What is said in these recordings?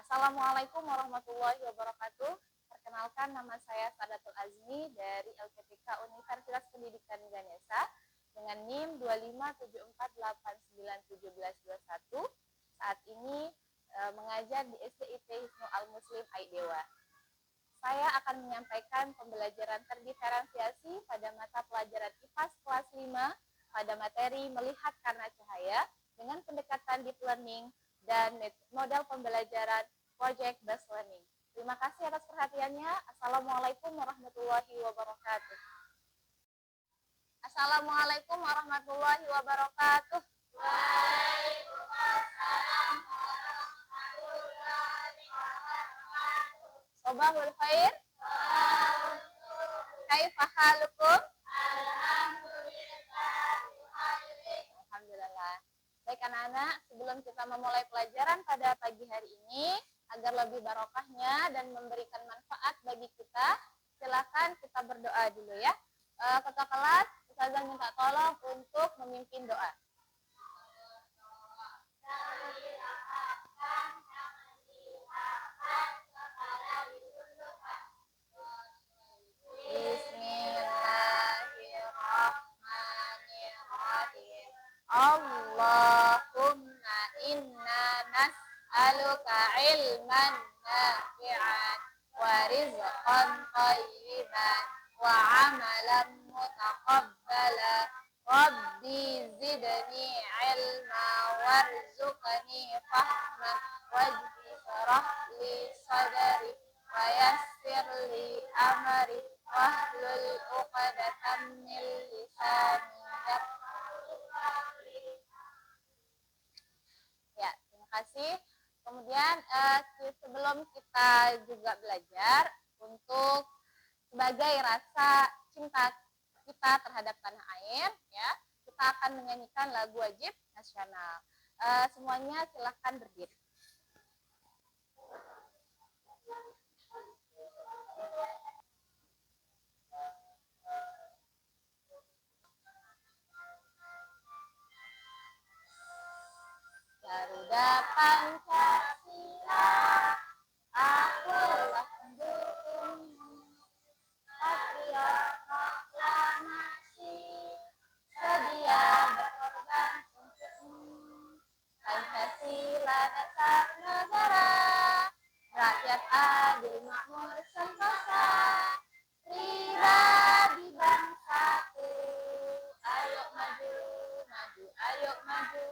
Assalamualaikum warahmatullahi wabarakatuh. Perkenalkan, nama saya Sadatul Azmi dari LPTK Universitas Pendidikan Ganesha dengan NIM 25748911721. Saat ini mengajar di SDIT Hisnul Al-Muslim Aidewa. Saya akan menyampaikan pembelajaran terdiferensiasi pada mata pelajaran IPAS kelas 5 pada materi melihat karena cahaya dengan pendekatan deep learning dan model pembelajaran project based learning. Terima kasih atas perhatiannya. Assalamualaikum warahmatullahi wabarakatuh. Assalamualaikum warahmatullahi wabarakatuh. Waalaikumsalam warahmatullahi wabarakatuh. Sobahul khair. Kaifa halukum? Alhamdulillah. Baik anak-anak, sebelum kita memulai pelajaran pada pagi hari ini, agar lebih barokahnya dan memberikan manfaat bagi kita, silakan kita berdoa dulu ya. Ketua kelas, Ustazah minta tolong untuk memimpin doa. Bismillahirrahmanirrahim. Allahumma inna nas'aluka ilman nafi'an wa rizqan thayyiban wa amalan mutaqabbala. Rabbi zidni ilma warzuqni fahma waj'alni li sadri wa yassir li amri wahlul 'uqdatam min lisani yafqahu qawli. Ya, terima kasih. Kemudian sebelum kita juga belajar untuk sebagai rasa cinta kita terhadap tanah air, ya, kita akan menyanyikan lagu wajib nasional. Semuanya silahkan berdiri. Garuda Pancasila, akulah pendukungmu. Patriot proklamasi, sedia berkorban untukmu. Pancasila dasar negara, rakyat adil makmur sentosa, pribadi bangsaku. Ayo maju, maju, ayo maju,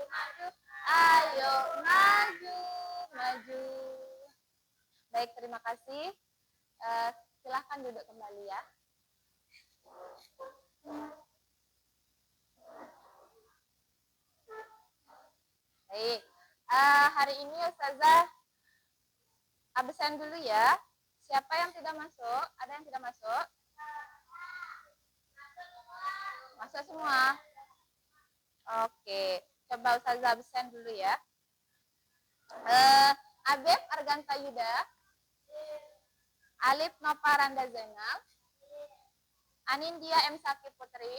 maju, ayo maju, maju. Baik, terima kasih. Silahkan duduk kembali ya. Baik, hari ini Ustazah absen dulu ya. Siapa yang tidak masuk? Ada yang tidak masuk? Masuk semua? Oke, coba Ustazah absen dulu ya. Abeb Arganta Yuda, Alif Noparanda Zainal, Anindya M. Saki Putri,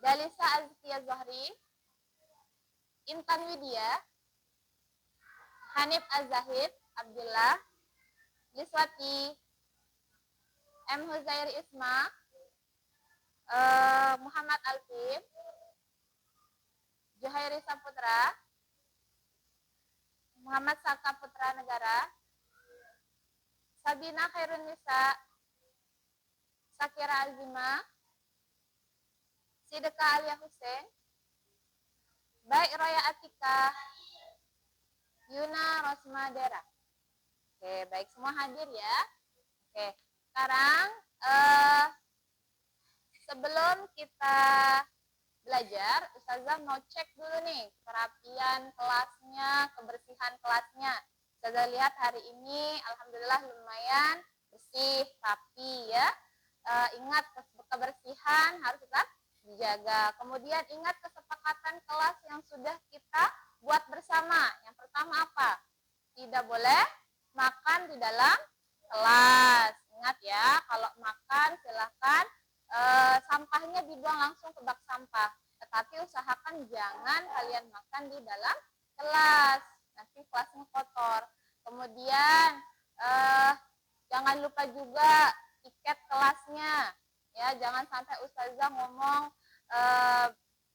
Dalisa Azkia Zohri, Intan Widya, Hanif Azahid Abdullah, Liswati M. Huzair Isma, Muhammad Alfif, Johairi Saputra, Muhammad Saka Putra Negara, Sabina Khairun Nisa, Sakira Azima, Sideka Alia Hussein, Baik Roya Atika, Yuna Rosma Dera. Oke, baik, semua hadir ya. Oke, sekarang sebelum kita belajar, Ustazah mau cek dulu nih kerapian kelasnya, kebersihan kelasnya. Ustazah lihat hari ini alhamdulillah lumayan bersih, rapi ya. Ingat kebersihan harus tetap dijaga. Kemudian ingat kesepakatan kelas yang sudah kita buat bersama. Yang pertama apa? Tidak boleh makan di dalam kelas. Ingat ya, kalau makan silahkan sampahnya dibuang langsung ke bak sampah. Tetapi usahakan jangan kalian makan di dalam kelas. Nanti kelasnya kotor. Kemudian jangan lupa juga tiket kelasnya. Ya, jangan sampai ustazah ngomong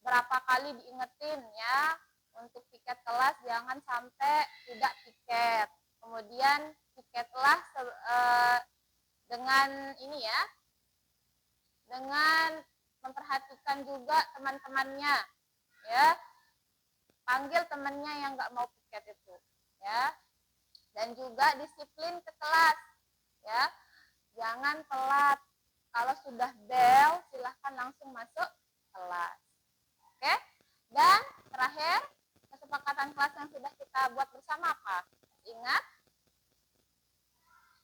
berapa kali diingetin ya, untuk tiket kelas jangan sampai tidak tiket. Kemudian tiketlah dengan ini ya, dengan memperhatikan juga teman-temannya ya, panggil temannya yang nggak mau tiket itu ya, dan juga disiplin ke kelas ya, jangan telat. Kalau sudah bel silahkan langsung masuk kelas. Oke, dan terakhir kesepakatan kelas yang sudah kita buat bersama apa? Ingat,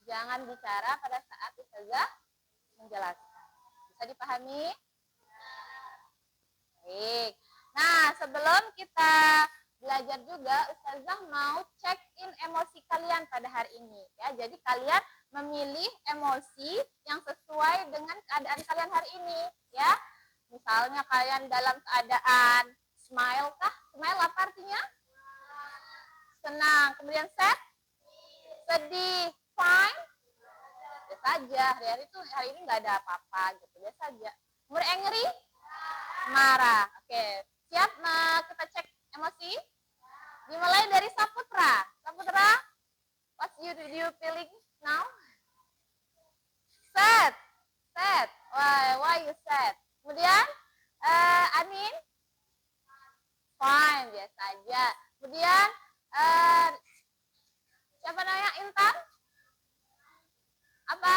jangan bicara pada saat ustazah menjelaskan. Bisa dipahami? Baik. Nah, sebelum kita belajar juga, ustazah mau check in emosi kalian pada hari ini ya. Jadi kalian memilih emosi yang sesuai dengan keadaan kalian hari ini ya. Misalnya kalian dalam keadaan smile kah? Smile apa artinya? Senang. Kemudian sad? Sedih. Fine? Biasa aja. Hari ini nggak ada apa-apa gitu. Biasa aja. Kemudian angry? Marah. Oke. Siap? Kita cek emosi? Dimulai dari Saputra. Saputra, what you feeling now? Sad. Sad. Why you sad? Kemudian Anin? Fine, biasa aja. Kemudian siapa namanya? Intan? Apa?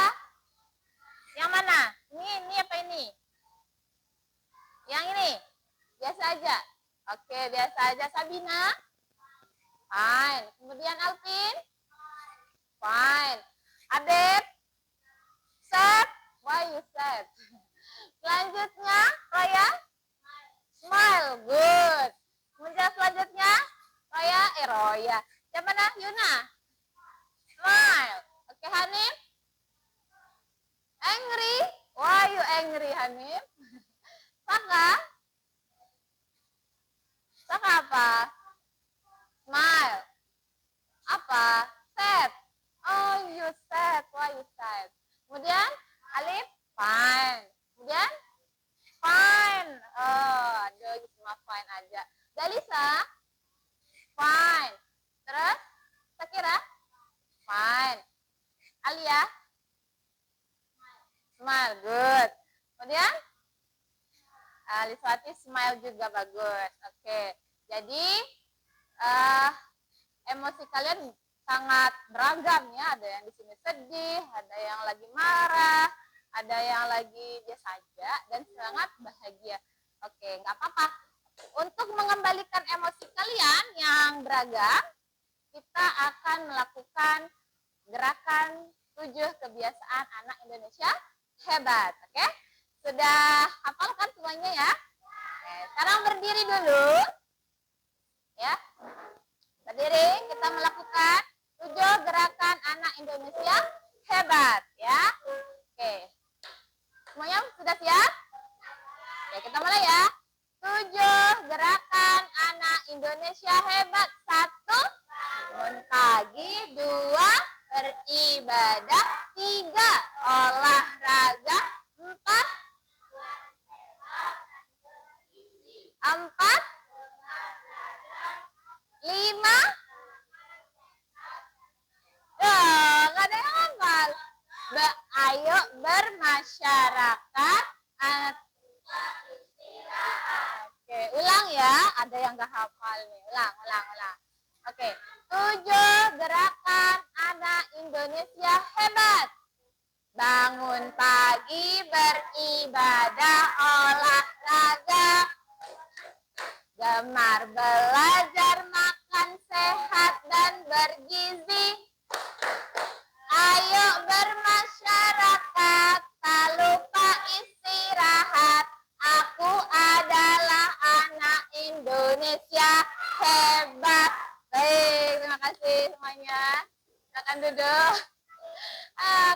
Yang mana? Ini apa ini? Yang ini? Biasa aja. Oke, biasa aja. Sabina? Fine. Kemudian Alvin? Fine. Adep? Sad? Why you sad? Selanjutnya, Raya? Smile. Good. Kemudian selanjutnya, Roya. Siapa nah? Yuna? Smile. Oke, Hanif? Angry? Why you angry, Hanif? Saka? Saka apa? Smile. Apa? Sad. Oh, you sad. Why you sad? Kemudian Alif? Fine. Kemudian fine. Oh, aduh, cuma fine aja. Dalisa? Fine. Terus? Sakira? Fine. Alia? Smile. Good. Kemudian? Liswati smile juga bagus. Oke. Jadi emosi kalian sangat beragam ya. Ada yang di sini sedih, ada yang lagi marah, ada yang lagi biasa aja, dan sangat bahagia. Oke, nggak apa-apa. Untuk mengembalikan emosi kalian yang beragam, kita akan melakukan gerakan 7 kebiasaan anak Indonesia hebat. Oke? Sudah hafal kan semuanya ya? Oke, sekarang berdiri dulu. Ya. Berdiri, kita melakukan 7 gerakan anak Indonesia hebat ya. Oke. Semuanya sudah siap? Oke, kita mulai ya. 7 gerakan anak Indonesia hebat. 1, bangun pagi. 2, beribadah. 3, olahraga. 4, 5, nggak ada yang hafal. Ayo bermasyarakat. Oke, ulang ya. Ada yang nggak hafal nih. Ulang. Oke, 7 gerakan anak Indonesia hebat. Bangun pagi, beribadah, olahraga, gemar belajar, makan sehat dan bergizi. Ayo bermasyarakat, tak lupa istirahat. Aku adalah anak Indonesia hebat. Baik, terima kasih semuanya. Silakan duduk.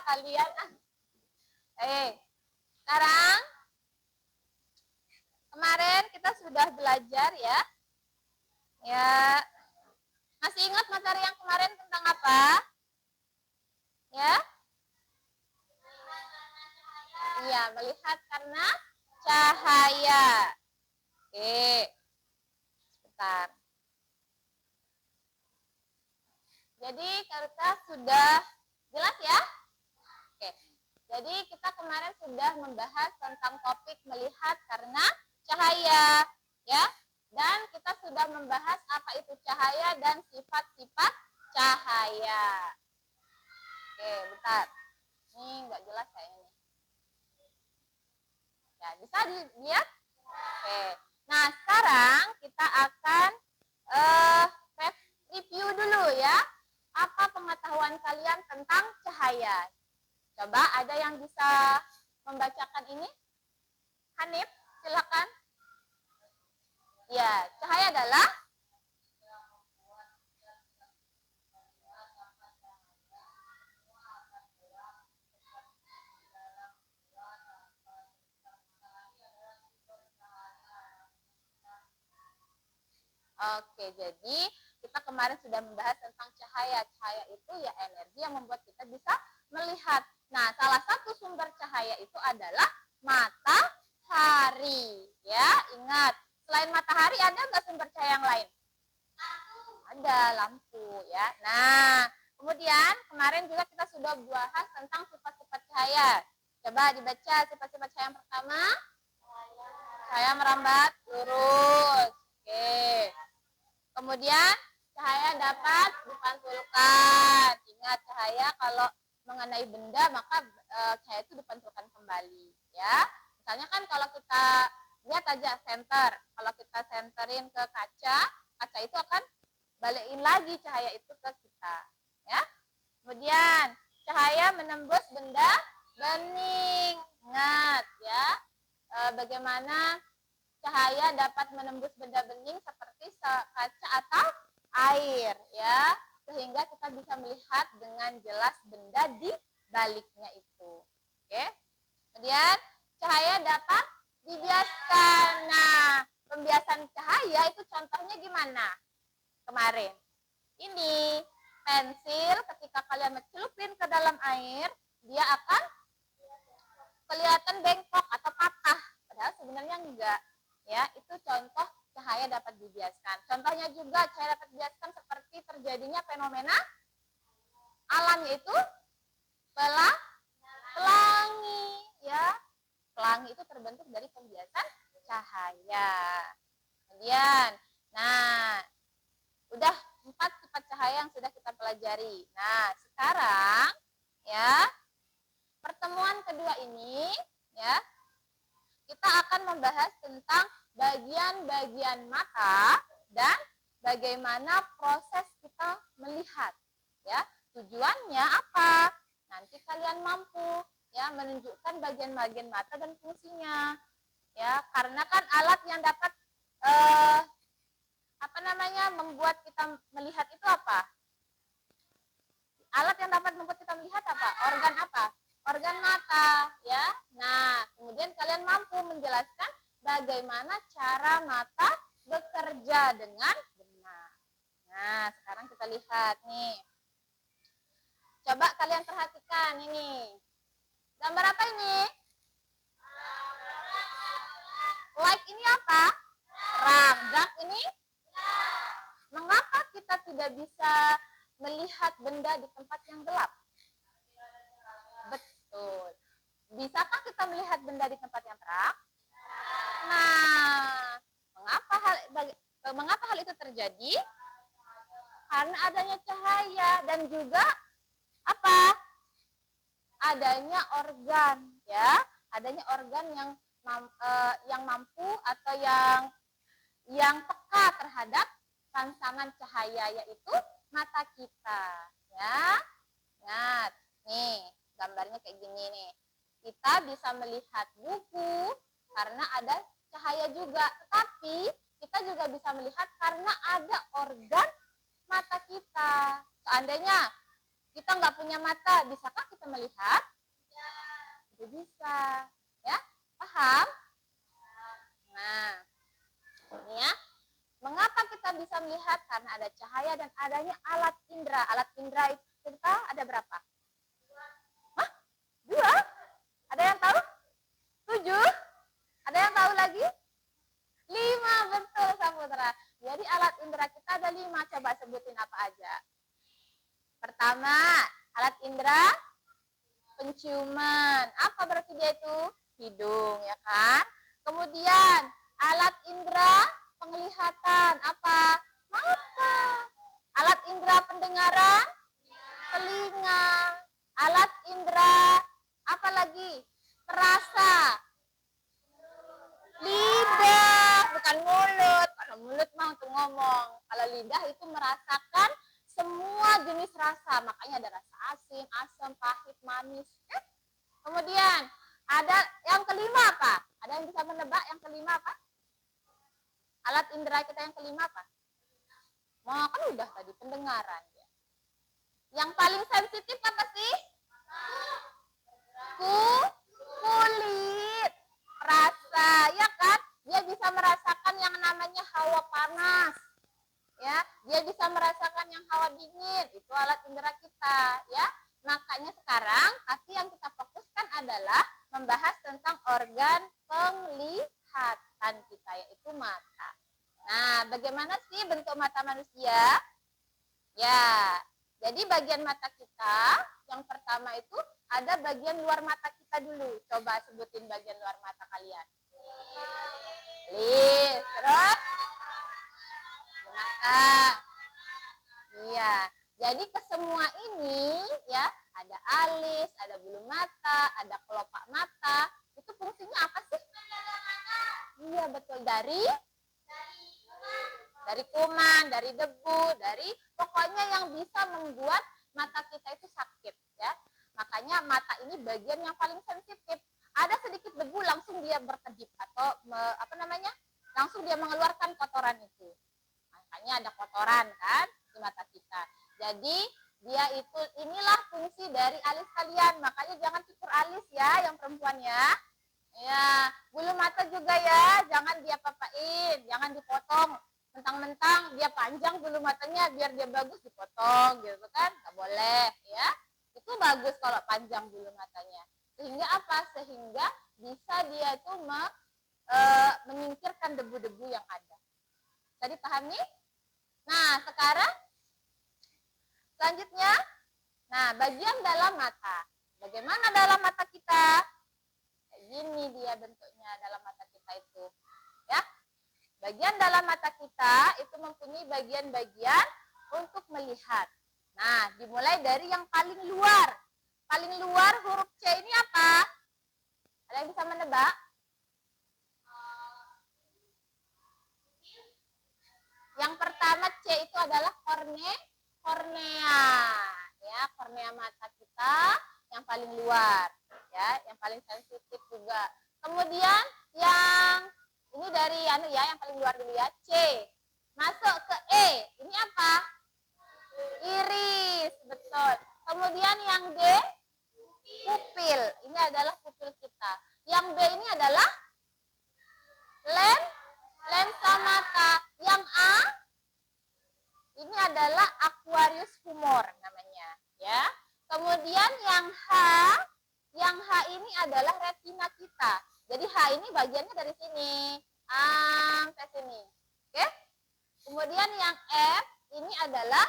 Kalian. Sekarang kemarin kita sudah belajar ya. Ya. Masih ingat materi yang kemarin tentang apa? Ya? Iya, melihat karena cahaya. Oke. Sebentar. Jadi kita sudah jelas ya? Oke. Jadi kita kemarin sudah membahas tentang topik melihat karena cahaya, ya. Dan kita sudah membahas apa itu cahaya dan sifat-sifat cahaya. Oke, bentar. Ini nggak jelas kayaknya. Ya, bisa dilihat? Oke. Nah, sekarang kita akan review dulu ya. Apa pengetahuan kalian tentang cahaya? Coba ada yang bisa membacakan ini? Hanif, silakan. Ya, cahaya adalah Oke, jadi kita kemarin sudah membahas tentang cahaya. Cahaya itu ya energi yang membuat kita bisa melihat. Nah, salah satu sumber cahaya itu adalah matahari. Ya, ingat. Selain matahari ada nggak sumber cahaya yang lain? Ada, lampu ya. Nah, kemudian kemarin juga kita sudah bahas tentang sifat-sifat cahaya. Coba dibaca sifat-sifat cahaya yang pertama. Cahaya merambat lurus. Oke. Kemudian cahaya dapat dipantulkan. Ingat, cahaya kalau mengenai benda maka cahaya itu dipantulkan kembali, ya. Misalnya kan kalau kita lihat aja senter, kalau kita senterin ke kaca, kaca itu akan balikin lagi cahaya itu ke kita, ya. Kemudian cahaya menembus benda bening. Ingat ya, bagaimana cahaya dapat menembus benda bening seperti kaca atau air, ya, sehingga kita bisa melihat dengan jelas benda di baliknya itu. Oke. Kemudian cahaya dapat dibiaskan. Nah, pembiasan cahaya itu contohnya gimana? Kemarin. Ini pensil ketika kalian mencelupin ke dalam air, dia akan kelihatan bengkok atau patah, padahal sebenarnya enggak. Ya, itu contoh cahaya dapat dibiaskan. Contohnya juga cahaya dapat dibiaskan seperti terjadinya fenomena alam, yaitu pelangi, ya. Pelangi itu terbentuk dari pembiasan cahaya. Kemudian, nah, udah 4 sifat cahaya yang sudah kita pelajari. Nah, sekarang ya, pertemuan kedua ini ya, kita akan membahas tentang bagian-bagian mata dan bagaimana proses kita melihat, ya. Tujuannya apa? Nanti kalian mampu ya menunjukkan bagian-bagian mata dan fungsinya, ya. Karena kan alat yang dapat membuat kita melihat itu apa? Alat yang dapat membuat kita melihat apa? Organ apa? Organ mata, ya. Nah, kemudian kalian mampu menjelaskan bagaimana cara mata bekerja dengan benar. Nah, sekarang kita lihat nih. Coba kalian perhatikan ini. Gambar apa ini? Light ini apa? Terang. Dark ini? Mengapa kita tidak bisa melihat benda di tempat yang gelap? Betul. Bisakah kita melihat benda di tempat yang terang? Nah, mengapa hal itu terjadi? Karena adanya cahaya dan juga apa? Adanya organ, ya. Adanya organ yang mampu atau yang peka terhadap rangsangan cahaya, yaitu mata kita, ya. Ingat, nih gambarnya kayak gini nih. Kita bisa melihat buku karena ada cahaya juga, tetapi kita juga bisa melihat karena ada organ mata kita. Seandainya kita nggak punya mata, bisakah kita melihat? Tidak bisa, ya. Paham? Nah, ini ya. Mengapa kita bisa melihat? Karena ada cahaya dan adanya alat indera. Alat indera itu kita ada berapa? Hah? 2? Ada yang tahu? 7? Ada yang tahu lagi? 5, betul Saputra. Jadi alat indera kita ada 5. Coba sebutin apa aja. Pertama, alat indera penciuman. Apa berarti dia itu? Hidung, ya kan? Kemudian alat indera penglihatan. Apa? Mata. Alat indera pendengaran? Telinga. Alat indera apa lagi? Perasa. Lidah, bukan mulut. Kalau mulut mah untuk ngomong. Kalau lidah itu merasakan semua jenis rasa. Makanya ada rasa asin, asam, pahit, manis. Kemudian ada yang kelima apa? Ada yang bisa menebak yang kelima apa? Alat indera kita yang kelima apa? Mau kan udah tadi pendengaran ya. Yang paling sensitif apa sih? Kulit. Rasa, ya kan? Dia bisa merasakan yang namanya hawa panas. Ya, dia bisa merasakan yang hawa dingin. Itu alat indera kita, ya. Makanya sekarang tapi yang kita fokuskan adalah membahas tentang organ penglihatan kita, yaitu mata. Nah, bagaimana sih bentuk mata manusia? Ya, jadi bagian mata kita yang pertama itu ada bagian luar mata kita dulu. Coba sebutin bagian luar mata kalian. Lis, terus mata. Iya, jadi ke semua ini ya ada alis, ada bulu mata, ada kelopak mata. Itu fungsinya apa sih? Iya betul, dari kuman, dari debu, dari pokoknya yang bisa membuat mata kita itu sakit ya. Makanya mata ini bagian yang paling sensitif. Ada sedikit debu langsung dia berkedip atau langsung dia mengeluarkan kotoran itu. Makanya ada kotoran kan di mata kita. Jadi dia itu inilah fungsi dari alis kalian. Makanya jangan cukur alis ya yang perempuan ya. Ya, bulu mata juga ya, jangan dia papain, jangan dipotong. Mentang-mentang dia panjang bulu matanya biar dia bagus dipotong gitu kan, nggak boleh ya. Itu bagus kalau panjang bulu matanya. Sehingga apa? Sehingga bisa dia itu menyingkirkan debu-debu yang ada. Tadi pahami? Nah, sekarang selanjutnya, nah bagian dalam mata. Bagaimana dalam mata kita? Kayak gini dia bentuknya dalam mata kita itu. Ya. Bagian dalam mata kita itu mempunyai bagian-bagian untuk melihat. Nah, dimulai dari yang paling luar. Paling luar huruf C ini apa? Ada yang bisa menebak? Yang pertama C itu adalah kornea. Ya, kornea mata kita yang paling luar, ya, yang paling sensitif juga. Kemudian yang ini dari yang paling luar dulu ya, C. Masuk ke E. Ini apa? Iris, betul. Kemudian yang D, pupil. Ini adalah pupil kita. Yang B ini adalah lensa mata. Yang A ini adalah aquarius humor namanya, ya. Kemudian yang H ini adalah retina kita. Jadi H ini bagiannya dari sini sampai sini. Oke? Kemudian yang F ini adalah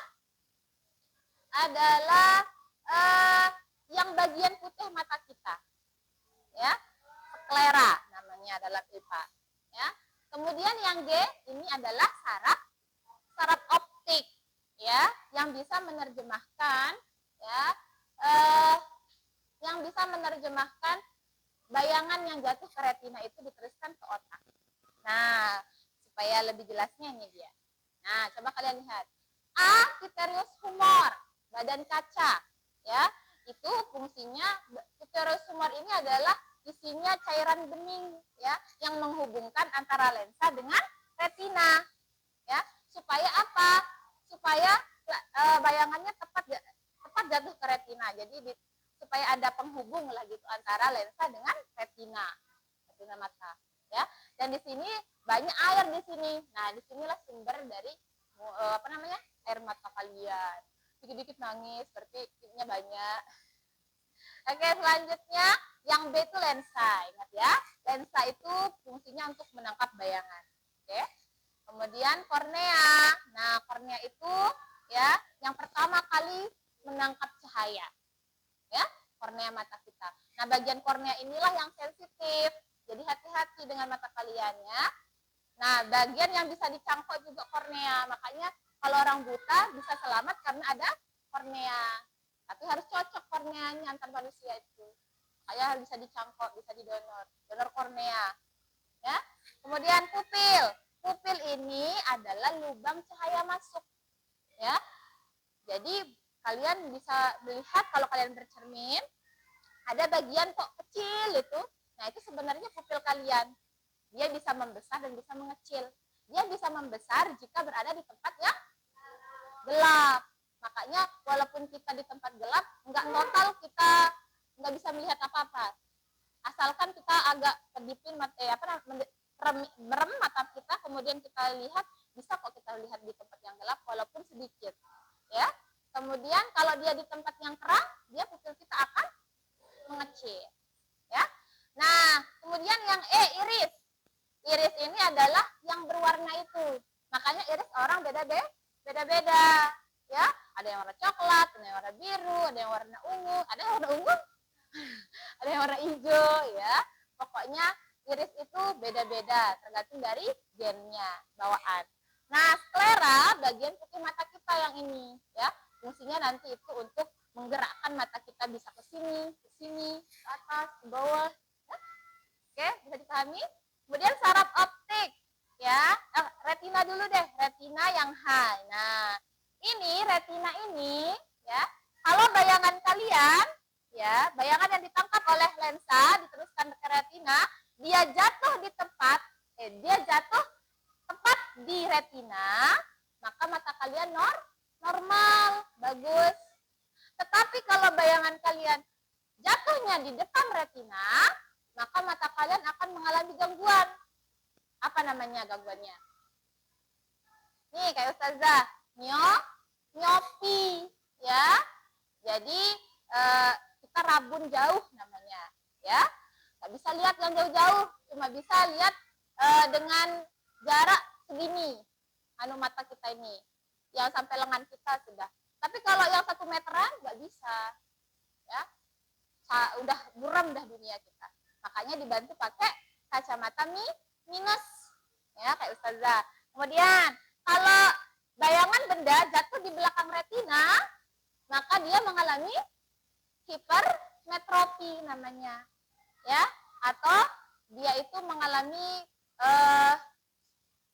yang bagian putih mata kita. Ya. Sklera namanya adalah pipa, ya. Kemudian yang G ini adalah saraf optik, ya, yang bisa menerjemahkan bayangan yang jatuh ke retina itu diteruskan ke otak. Nah, supaya lebih jelasnya ini dia. Nah, coba kalian lihat. Aquarius humor, badan kaca, ya. Itu fungsinya aquarius humor ini adalah isinya cairan bening, ya, yang menghubungkan antara lensa dengan retina, ya. Supaya apa? Supaya bayangannya tepat jatuh ke retina. Jadi supaya ada penghubung lah gitu antara lensa dengan retina mata, ya. Dan di sini banyak air di sini. Nah, disinilah sumber dari air mata kalian. Dikit-dikit nangis, berarti titiknya banyak. Oke, selanjutnya yang B itu lensa. Ingat ya, lensa itu fungsinya untuk menangkap bayangan. Oke. Kemudian kornea. Nah, kornea itu ya yang pertama kali menangkap cahaya. Ya, kornea mata kita. Nah, bagian kornea inilah yang sensitif. Jadi hati-hati dengan mata kalian ya. Nah, bagian yang bisa dicangkok juga kornea. Makanya kalau orang buta bisa selamat karena ada kornea. Tapi harus cocok korneanya antar manusia itu. Makanya harus bisa dicangkok, bisa didonor. Donor kornea. Ya. Kemudian pupil. Pupil ini adalah lubang cahaya masuk. Ya. Jadi kalian bisa melihat kalau kalian bercermin, ada bagian kok kecil itu. Nah, itu sebenarnya pupil kalian. Dia bisa membesar dan bisa mengecil. Dia bisa membesar jika berada di tempat yang gelap. Makanya walaupun kita di tempat gelap, nggak total kita nggak bisa melihat apa-apa. Asalkan kita agak kedipin merem mata kita, kemudian kita lihat, bisa kok kita lihat di tempat yang gelap walaupun sedikit. Ya. Kemudian kalau dia di tempat yang terang, dia pupil kita akan mengecil. Ya. Nah, kemudian yang E, iris. Iris ini adalah yang berwarna itu. Makanya iris orang beda-beda. Ya, ada yang warna coklat, ada yang warna biru, ada yang warna ungu, ada yang warna ungu, ada yang warna hijau, ya. Pokoknya iris itu beda-beda, tergantung dari gennya, bawaan. Nah, sklera bagian putih mata kita yang ini, ya. Fungsinya nanti itu untuk menggerakkan mata kita bisa ke sini, ke atas, ke bawah. Ya. Oke, bisa dipahami? Kemudian saraf optik, ya. Retina dulu deh, retina yang high. Nah, ini retina ini, ya. Kalau bayangan kalian, ya, bayangan yang ditangkap oleh lensa diteruskan ke retina, dia jatuh tepat di retina, maka mata kalian normal, bagus. Tetapi kalau bayangan kalian jatuhnya di depan retina, maka mata kalian akan mengalami gangguan. Apa namanya gangguannya? Nih, kayak Ustazah, miopi, ya. Jadi kita rabun jauh namanya, ya. Nggak bisa lihat yang jauh-jauh, cuma bisa lihat dengan jarak segini, mata kita ini, yang sampai lengan kita sudah. Tapi kalau yang 1 meteran nggak bisa, ya. Udah buram dah dunia kita. Makanya dibantu pakai kacamata minus, ya, kayak Ustazah. Kemudian kalau bayangan benda jatuh di belakang retina, maka dia mengalami hipermetropi namanya, ya, atau dia itu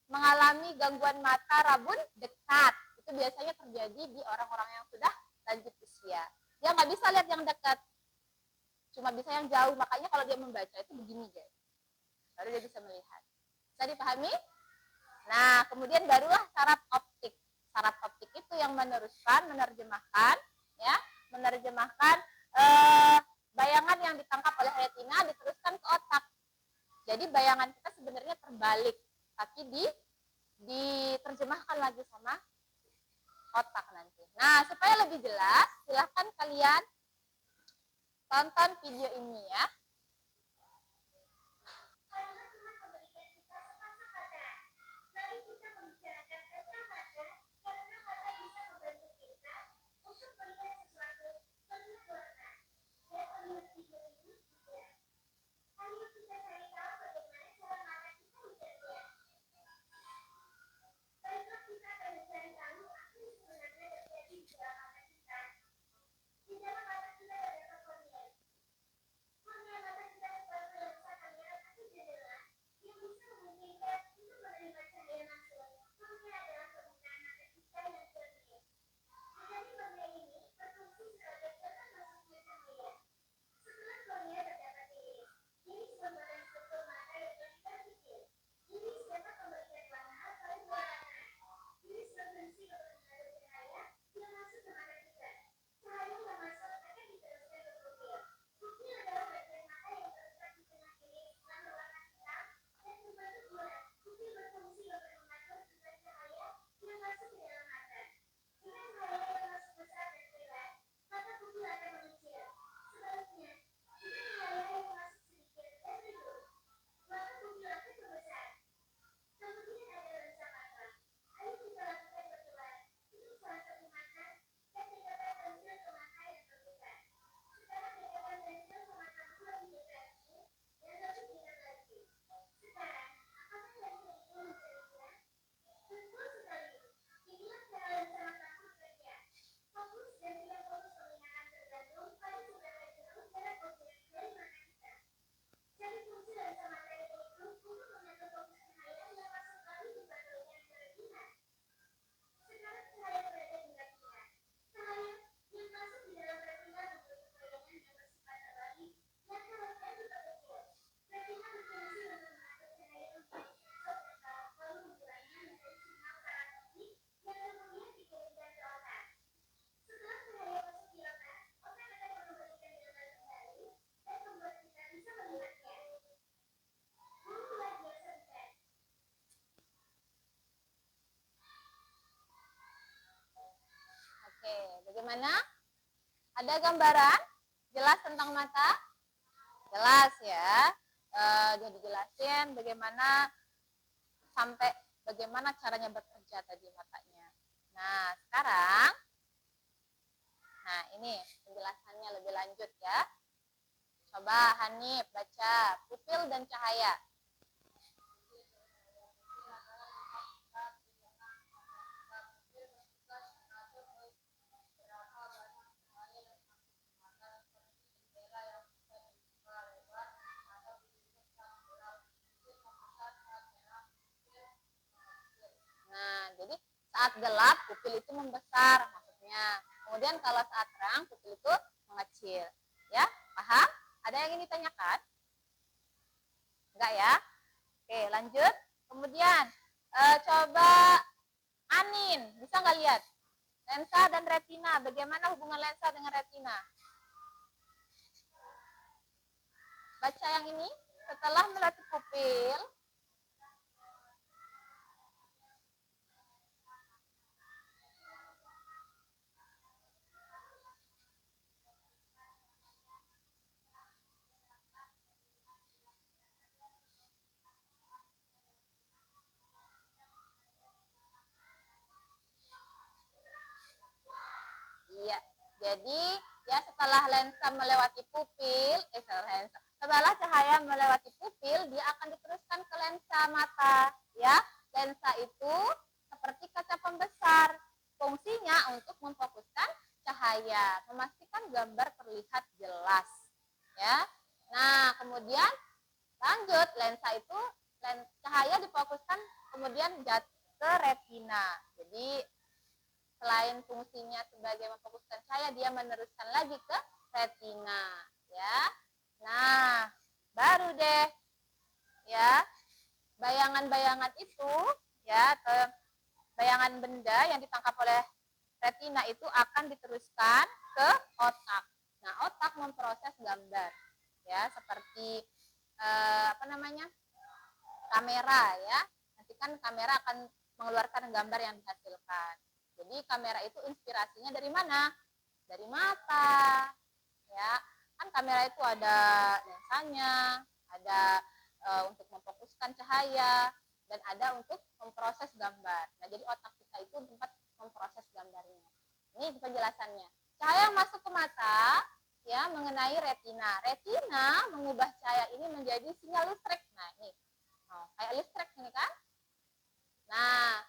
mengalami gangguan mata rabun dekat. Itu biasanya terjadi di orang-orang yang sudah lanjut usia. Dia nggak bisa lihat yang dekat, cuma bisa yang jauh. Makanya kalau dia membaca itu begini, guys, baru dia bisa melihat. Bisa dipahami? Nah, kemudian barulah saraf optik. Saraf optik itu yang menerjemahkan bayangan yang ditangkap oleh retina diteruskan ke otak. Jadi bayangan kita sebenarnya terbalik, tapi diterjemahkan lagi sama otak nanti. Nah, supaya lebih jelas, silahkan kalian tonton video ini ya. Bagaimana? Ada gambaran jelas tentang mata? Jelas ya. Jadi jelasin bagaimana caranya bekerja tadi matanya. Nah, sekarang ini penjelasannya lebih lanjut ya. Coba Hanif baca pupil dan cahaya. Nah, jadi saat gelap pupil itu membesar maksudnya. Kemudian kalau saat terang pupil itu mengecil. Ya, paham? Ada yang ingin ditanyakan? Enggak ya? Oke, lanjut. Kemudian coba Anin, bisa nggak lihat? Lensa dan retina, bagaimana hubungan lensa dengan retina? Baca yang ini, setelah melatih pupil, iya, jadi ya setelah lensa melewati pupil, setelah cahaya melewati pupil, dia akan diteruskan ke lensa mata, ya. Lensa itu seperti kaca pembesar, fungsinya untuk memfokuskan cahaya, memastikan gambar terlihat jelas, ya. Nah, kemudian lanjut lensa itu cahaya difokuskan kemudian jatuh ke retina. Jadi selain fungsinya sebagai memfokuskan cahaya, dia meneruskan lagi ke retina, ya. Nah, baru deh, ya, bayangan-bayangan itu, ya, atau bayangan benda yang ditangkap oleh retina itu akan diteruskan ke otak. Nah, otak memproses gambar, ya, seperti kamera, ya. Nanti kan kamera akan mengeluarkan gambar yang dihasilkan. Jadi kamera itu inspirasinya dari mana? Dari mata, ya. Kan kamera itu ada lensanya, ada untuk memfokuskan cahaya, dan ada untuk memproses gambar. Nah, jadi otak kita itu tempat memproses gambarnya. Ini penjelasannya. Cahaya yang masuk ke mata, ya, mengenai retina. Retina mengubah cahaya ini menjadi sinyal listrik. Nah, ini. Kayak listrik ini kan? Nah,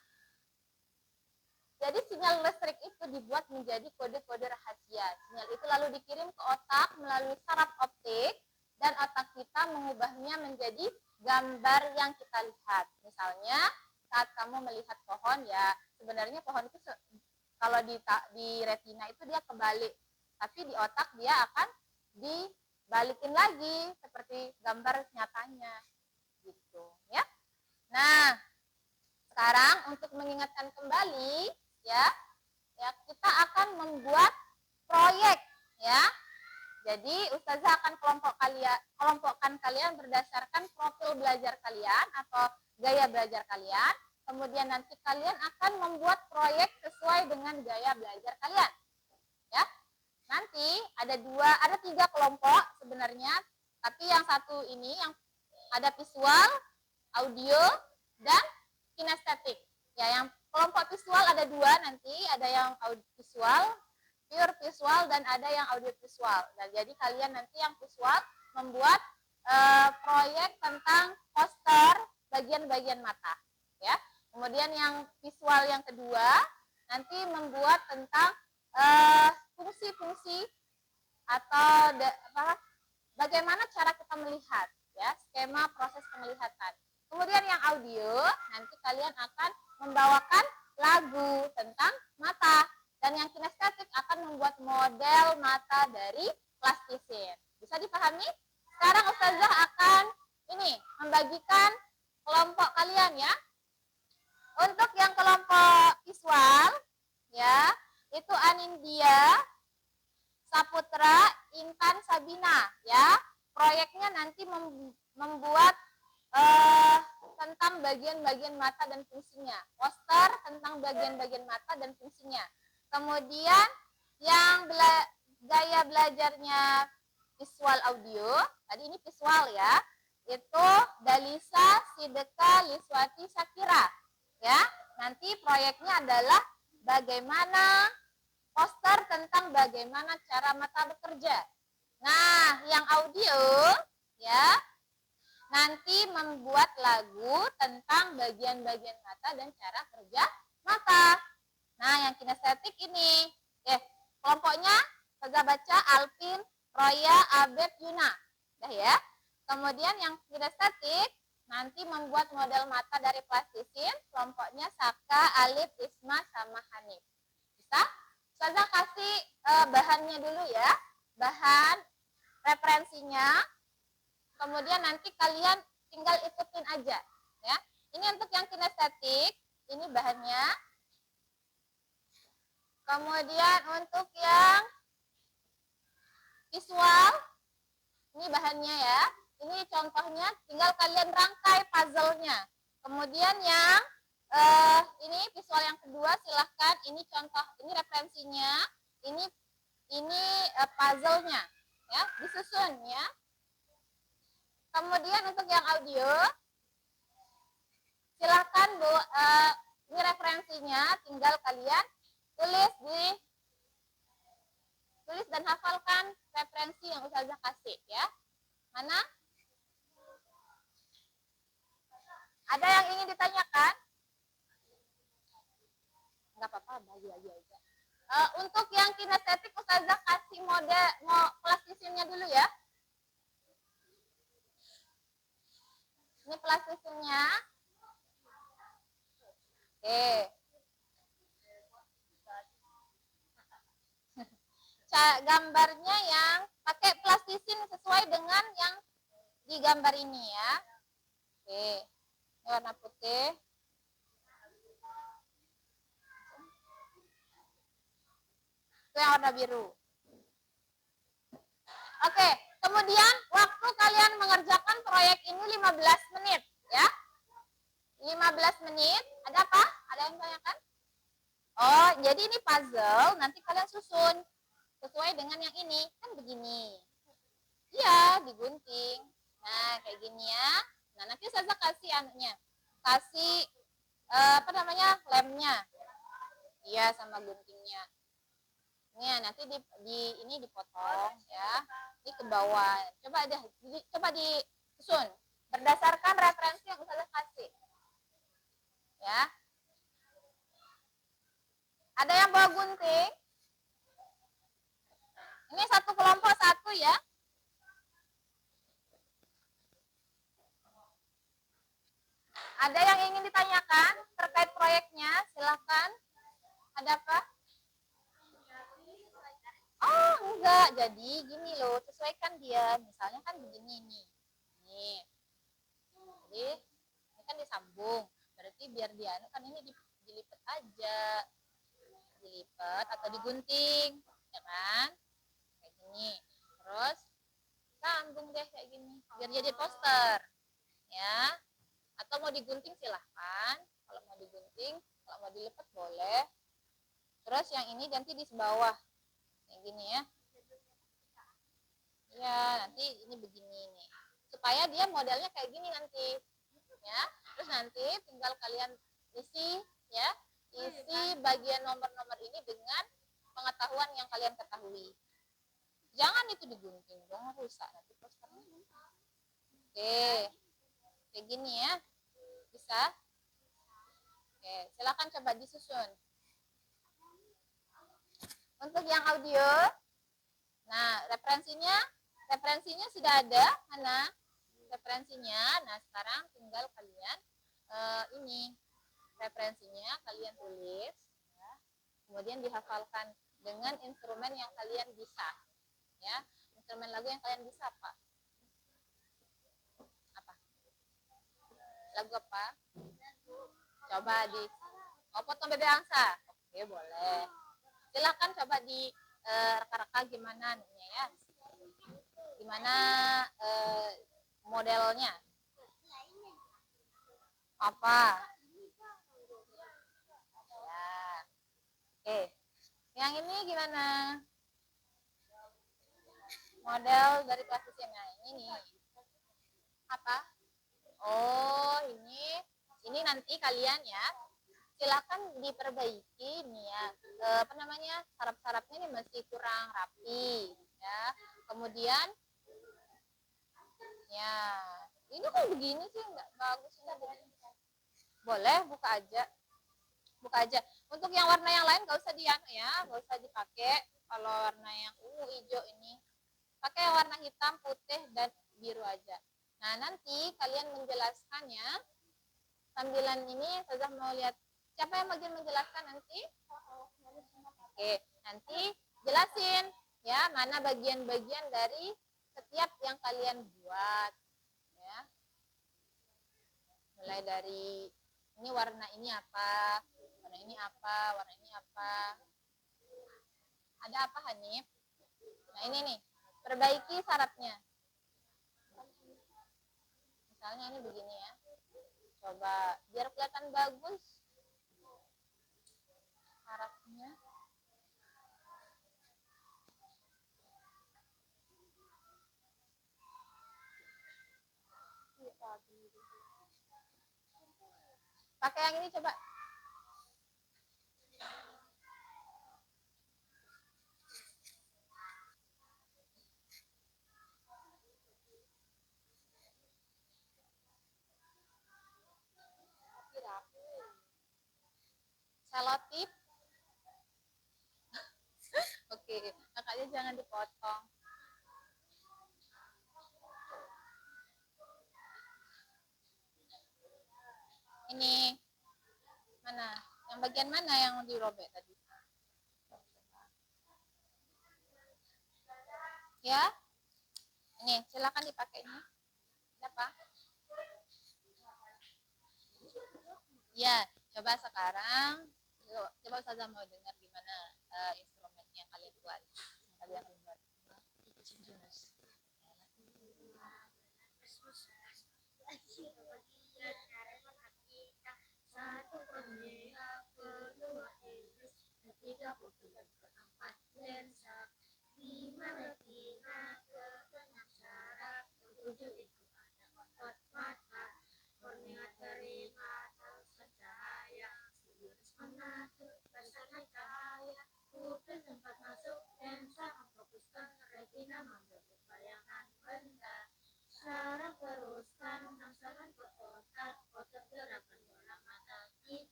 jadi sinyal listrik itu dibuat menjadi kode-kode rahasia. Sinyal itu lalu dikirim ke otak melalui saraf optik dan otak kita mengubahnya menjadi gambar yang kita lihat. Misalnya saat kamu melihat pohon, ya sebenarnya pohon itu kalau di retina itu dia kebalik, tapi di otak dia akan dibalikin lagi seperti gambar nyatanya, gitu ya. Nah, sekarang untuk mengingatkan kembali, ya kita akan membuat proyek, ya. Jadi Ustazah akan kelompokkan kalian berdasarkan profil belajar kalian atau gaya belajar kalian. Kemudian nanti kalian akan membuat proyek sesuai dengan gaya belajar kalian, ya. Nanti ada 3 kelompok sebenarnya, tapi yang satu ini yang ada visual, audio, dan kinestetik. Ya, yang kelompok visual ada 2 nanti, ada yang visual, pure visual, dan ada yang audio visual. Nah, jadi kalian nanti yang visual membuat proyek tentang poster bagian-bagian mata, ya. Kemudian yang visual yang kedua nanti membuat tentang fungsi-fungsi atau bagaimana cara kita melihat, ya, skema proses penglihatan. Kemudian yang audio, nanti kalian akan membawakan lagu tentang mata. Dan yang kinestetik akan membuat model mata dari plastisin. Bisa dipahami? Sekarang Ustazah akan membagikan kelompok kalian, ya. Untuk yang kelompok visual, ya, itu Anindya, Saputra, Intan, Sabina, ya. Proyeknya nanti membuat tentang bagian-bagian mata dan fungsinya. Poster tentang bagian-bagian mata dan fungsinya. Kemudian Yang gaya belajarnya visual audio, tadi ini visual ya, itu Dalisa, Sideka, Liswati, Syakira. Ya, nanti proyeknya adalah bagaimana poster tentang bagaimana cara mata bekerja. Nah, yang audio ya nanti membuat lagu tentang bagian-bagian mata dan cara kerja mata. Nah, yang kinestetik ini, kelompoknya saya baca Alvin, Roya, Abed, Yuna. Dah ya. Kemudian yang kinestetik nanti membuat model mata dari plastisin, kelompoknya Saka, Alif, Isma, sama Hanif. Bisa? Saya kasih bahannya dulu ya. Bahan referensinya. Kemudian nanti kalian tinggal ikutin aja ya. Ini untuk yang kinestetik, ini bahannya. Kemudian untuk yang visual, ini bahannya ya. Ini contohnya, tinggal kalian rangkai puzzle-nya. Kemudian yang ini visual yang kedua, silahkan. Ini contoh, ini referensinya. Ini puzzle-nya ya, disusun ya. Kemudian untuk yang audio, silahkan ini referensinya, tinggal kalian tulis dan hafalkan referensi yang Ustazah kasih ya. Mana? Ada yang ingin ditanyakan? Enggak apa-apa, bagi-bagi aja. Untuk yang kinestetik Ustazah kasih plastisinnya dulu ya. Ini plastisinnya. Oke. Gambarnya yang pakai plastisin sesuai dengan yang di gambar ini ya. Oke. Ini warna putih. Itu yang warna biru. Oke, kemudian waktu kalian mengerjakan proyek ini 15 menit ya. 15 menit. Ada apa? Ada yang tanyakan? Oh, jadi ini puzzle, nanti kalian susun sesuai dengan yang ini. Kan begini. Iya, digunting. Nah, kayak gini ya. Nah, nanti saya kasih anunya. Kasih lemnya. Iya, sama guntingnya. Ini nanti ini dipotong ya. Ini ke bawah. Coba disusun berdasarkan referensi yang saya kasih. Ya. Ada yang bawa gunting? Ini satu kelompok satu ya. Ada yang ingin ditanyakan terkait proyeknya? Silakan. Ada apa? Oh, enggak. Jadi gini loh, sesuaikan dia. Misalnya kan begini nih. Nih. Jadi ini kan disambung. Berarti biar dia kan ini dilipat aja. Dilipat atau digunting, ya kan? Kayak gini. Terus sambung deh kayak gini. Biar jadi poster. Ya. Atau mau digunting silahkan. Kalau mau digunting, kalau mau dilipat boleh. Terus yang ini nanti di bawah. Kayak gini ya. Ya, nanti ini begini nih. Supaya dia modelnya kayak gini nanti. Ya. Terus nanti tinggal kalian isi ya. Isi bagian nomor-nomor ini dengan pengetahuan yang kalian ketahui. Jangan itu digunting, jangan rusak nanti posternya. Oke. Kayak gini ya. Bisa? Oke, silakan coba disusun. Untuk yang audio, nah referensinya sudah ada. Mana referensinya? Nah, sekarang tinggal kalian ini referensinya kalian tulis, ya. Kemudian dihafalkan dengan instrumen yang kalian bisa, ya. Instrumen lagu yang kalian bisa apa? Lagu apa? Coba potong bebek angsa. Oke, boleh. Silakan coba di reka-reka gimana nih ya. Gimana modelnya? Apa? Ya. Oke. Yang ini gimana? Model dari plastisnya. Ini nih. Apa? Oh, ini nanti kalian ya silakan diperbaiki nih ya. Apa namanya? Sarap-sarapnya ini masih kurang rapi ya. Kemudian ya, ini kok begini sih nggak bagus ini. Boleh buka aja. Buka aja. Untuk yang warna yang lain nggak usah ya, nggak usah dipakai. Kalau warna yang ungu, hijau ini pakai warna hitam, putih, dan biru aja. Nah, nanti kalian menjelaskannya sambilan ini saya mau lihat siapa yang bagian menjelaskan nanti. Oke, nanti jelasin ya mana bagian-bagian dari setiap yang kalian buat ya. Mulai dari ini warna ini apa, warna ini apa, warna ini apa. Ada apa, Hanif? Nah, ini nih, perbaiki sarapnya. Misalnya ini begini ya. Coba biar kelihatan bagus sarapnya. Pakai yang ini coba. Selotip. Oke, makanya jangan dipotong. Ini mana? Yang bagian mana yang dirobek tadi? Ya, ini silakan dipakai ini. Apa? Ya, coba sekarang. Coba Ustazah mau dengar gimana instrumen yang kalian buat. Kalian buat.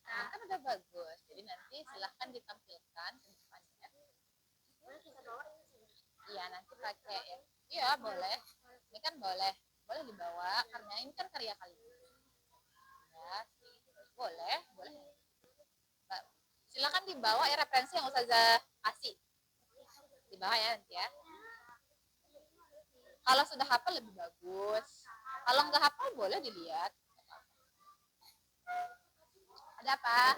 Nah, kan udah bagus. Jadi nanti silahkan ditampilkan ke depannya. Iya, nanti pakai ya. Iya, boleh. Ini kan boleh. Boleh dibawa karena ini kan karya kalian. Ya, boleh, boleh. Silakan dibawa ya referensi yang Ustazah kasih. Dibawa ya nanti ya. Kalau sudah hafal lebih bagus. Kalau nggak hafal boleh dilihat. Ada apa?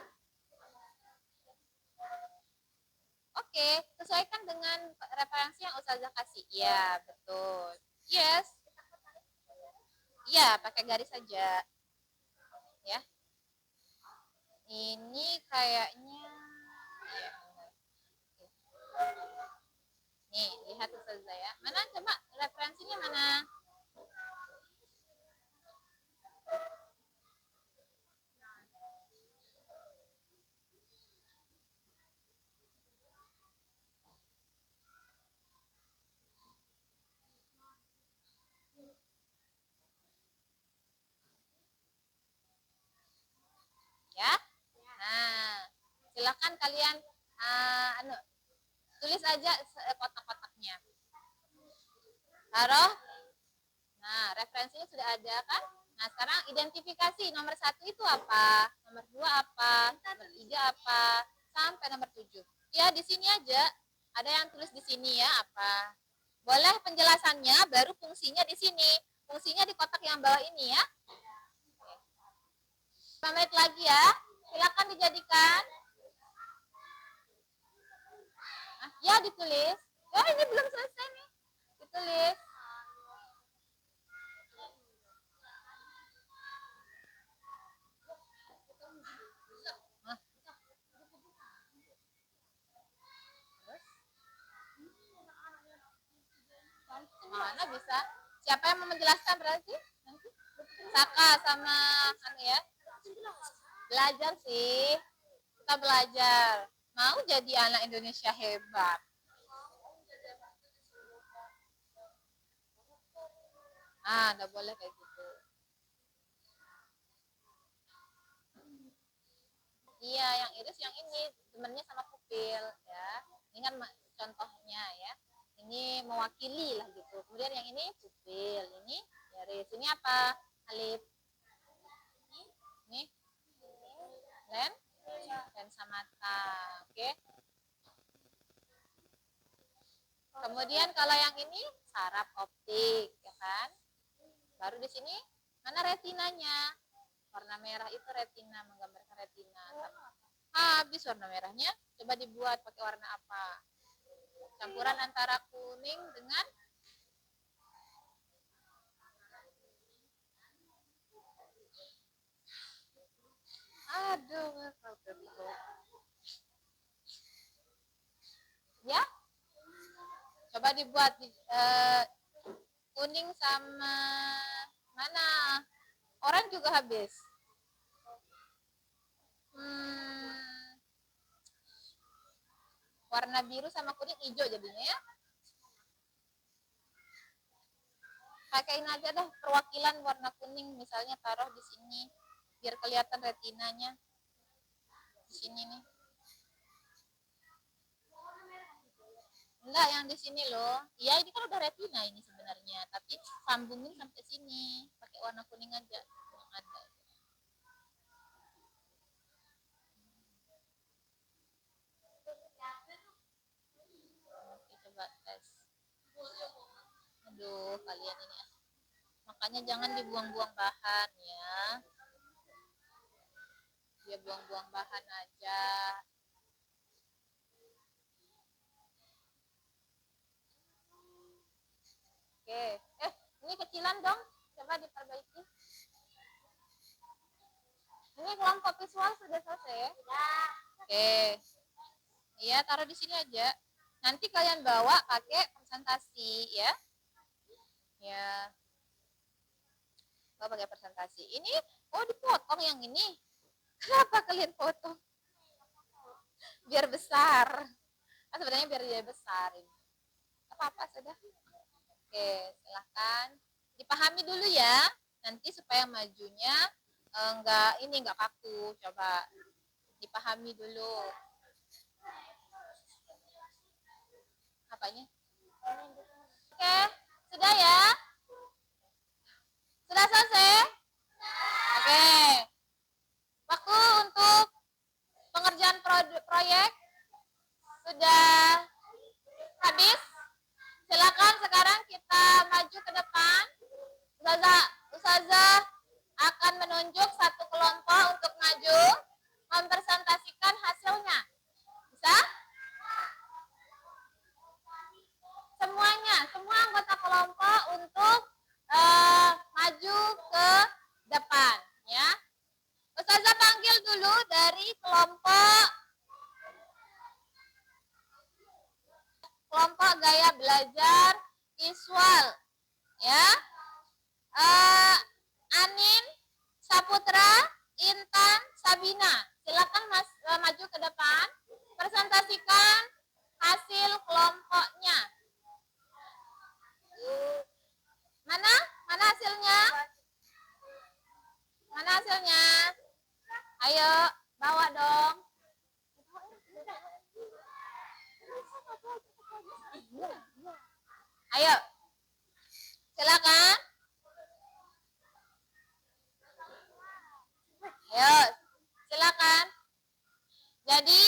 Oke, sesuaikan dengan referensi yang Ustazah kasih. Ya, betul. Yes. Iya, pakai garis saja. Ya. Ini kayaknya ya, nih, lihat Ustazah ya. Mana coba referensinya mana? Ya. Nah, silakan kalian tulis aja kotak-kotaknya. Taruh. Nah, referensinya sudah ada kan? Nah, sekarang identifikasi nomor 1 itu apa? Nomor 2 apa? Nomor 3 apa? Sampai nomor 7. Ya, di sini aja. Ada yang tulis di sini ya, apa? Boleh penjelasannya, baru fungsinya di sini. Fungsinya di kotak yang bawah ini ya. 5 menit lagi ya. Silakan dijadikan. Ya, ditulis. Oh, ini belum selesai nih. Ditulis. Mana bisa? Siapa yang mau menjelaskan berarti? Saka sama ya? Belajar sih. Kita belajar. Mau jadi anak Indonesia hebat. Enggak boleh kayak gitu. Iya, yang iris yang ini temennya sama pupil ya. Ini kan contohnya ya. Ini mewakili lah gitu. Kemudian yang ini pupil, ini iris. Ini apa? Alif. Ini lensa mata. Oke. Kemudian kalau yang ini saraf optik, ya kan? Baru di sini mana retinanya? Warna merah itu retina, menggambarkan retina. Habis warna merahnya, coba dibuat pakai warna apa? Campuran antara kuning dengan ya, coba dibuat kuning sama mana? Orang juga habis. Warna biru sama kuning hijau jadinya ya. Pakaiin aja dah perwakilan warna kuning, misalnya taruh di sini biar kelihatan retinanya. Di sini nih. Enggak, yang di sini loh. Iya, ini kan udah retina ini sebenarnya, tapi sambungin sampai sini pakai warna kuning aja yang ada. Oke, coba tes. Aduh, kalian ini. Makanya jangan dibuang-buang bahan ya. Dia buang-buang bahan aja. Oke. Ini kecilan dong. Coba diperbaiki. Ini kelompok visual sudah selesai ya? Oke. Iya, taruh di sini aja. Nanti kalian bawa pakai presentasi ya. Ya. Bawa pakai presentasi. Ini dipotong yang ini. Kenapa kalian potong? Biar besar. Sebenarnya biar dia besar ini. Apa-apa sudah. Oke, silahkan dipahami dulu ya. Nanti supaya majunya enggak kaku. Coba dipahami dulu. Apanya? Oke, sudah ya? Sudah selesai? Oke. Waktu untuk pengerjaan proyek sudah habis. Silakan sekarang kita maju ke depan. Ustazah akan menunjuk satu kelompok untuk maju mempresentasikan hasilnya. Bisa? Semuanya, semua anggota kelompok untuk maju ke depan ya. Ustazah panggil dulu dari kelompok gaya belajar visual ya. Anin, Saputra, Intan, Sabina, silakan maju ke depan, presentasikan hasil kelompoknya. Mana hasilnya? Mana hasilnya? Ayo, bawa dong. Ayo, silakan. Ayo, silakan. Jadi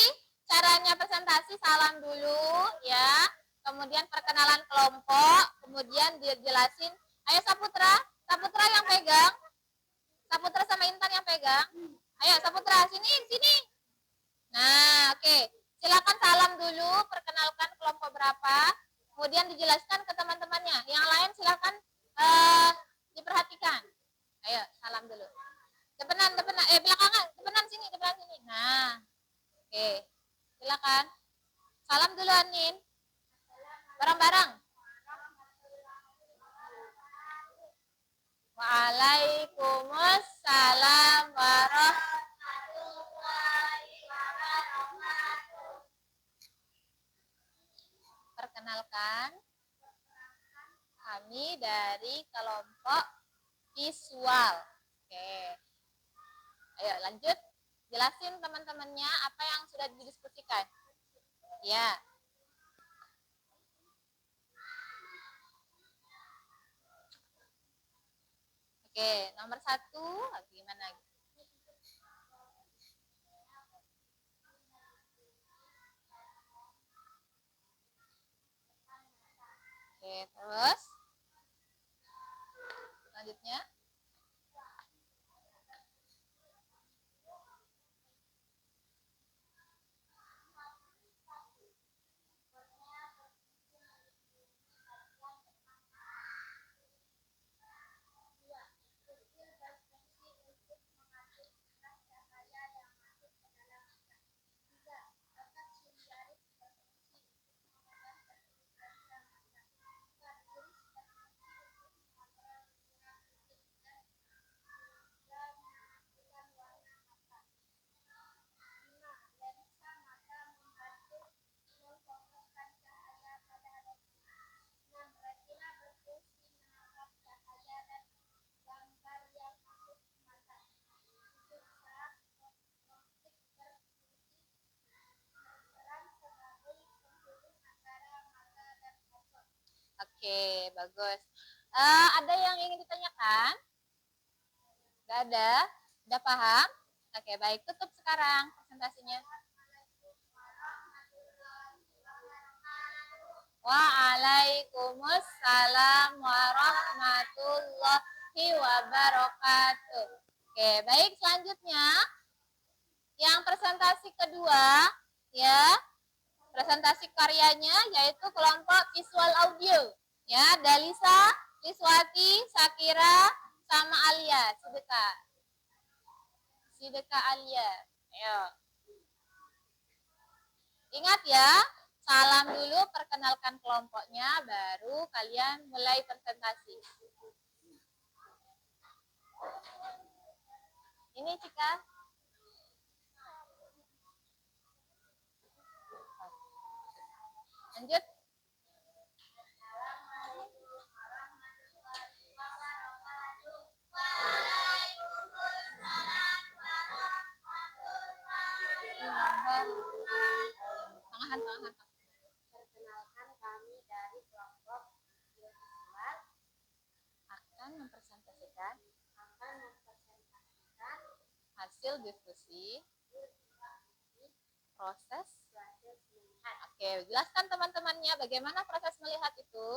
caranya presentasi salam dulu ya, kemudian perkenalan kelompok, kemudian dijelasin. Ayo Saputra yang pegang. Saputra sama Intan yang pegang. Ayo Saputra, sini. Nah, oke. Silakan salam dulu, perkenalkan kelompok berapa, kemudian dijelaskan ke teman-temannya. Yang lain silakan diperhatikan. Ayo, salam dulu. Depanan, belakangan, depanan sini. Nah, oke. Silakan. Salam dulu Anin. Bareng-bareng. Waalaikumsalam warahmatullahi wabarakatuh. Perkenalkan, kami dari kelompok visual. Oke. Ayo lanjut. Jelasin teman-temannya apa yang sudah didiskusikan. Ya. Oke, nomor 1, gimana? Oke, terus selanjutnya. Oke, bagus. Ada yang ingin ditanyakan? Gak ada? Udah paham? Oke, baik. Tutup sekarang presentasinya. Waalaikumsalam warahmatullahi wabarakatuh. Oke, baik. Selanjutnya, yang presentasi kedua, ya, presentasi karyanya yaitu kelompok visual audio. Ya, Dalisa, Liswati, Sakira, sama Alia, Sideka Alia. Ayo. Ingat ya, salam dulu, perkenalkan kelompoknya, baru kalian mulai presentasi. Ini Cika. Lanjut. Perkenalkan, kami dari kelompok visual akan mempresentasikan hasil diskusi proses. Oke, jelaskan teman-temannya bagaimana proses melihat itu.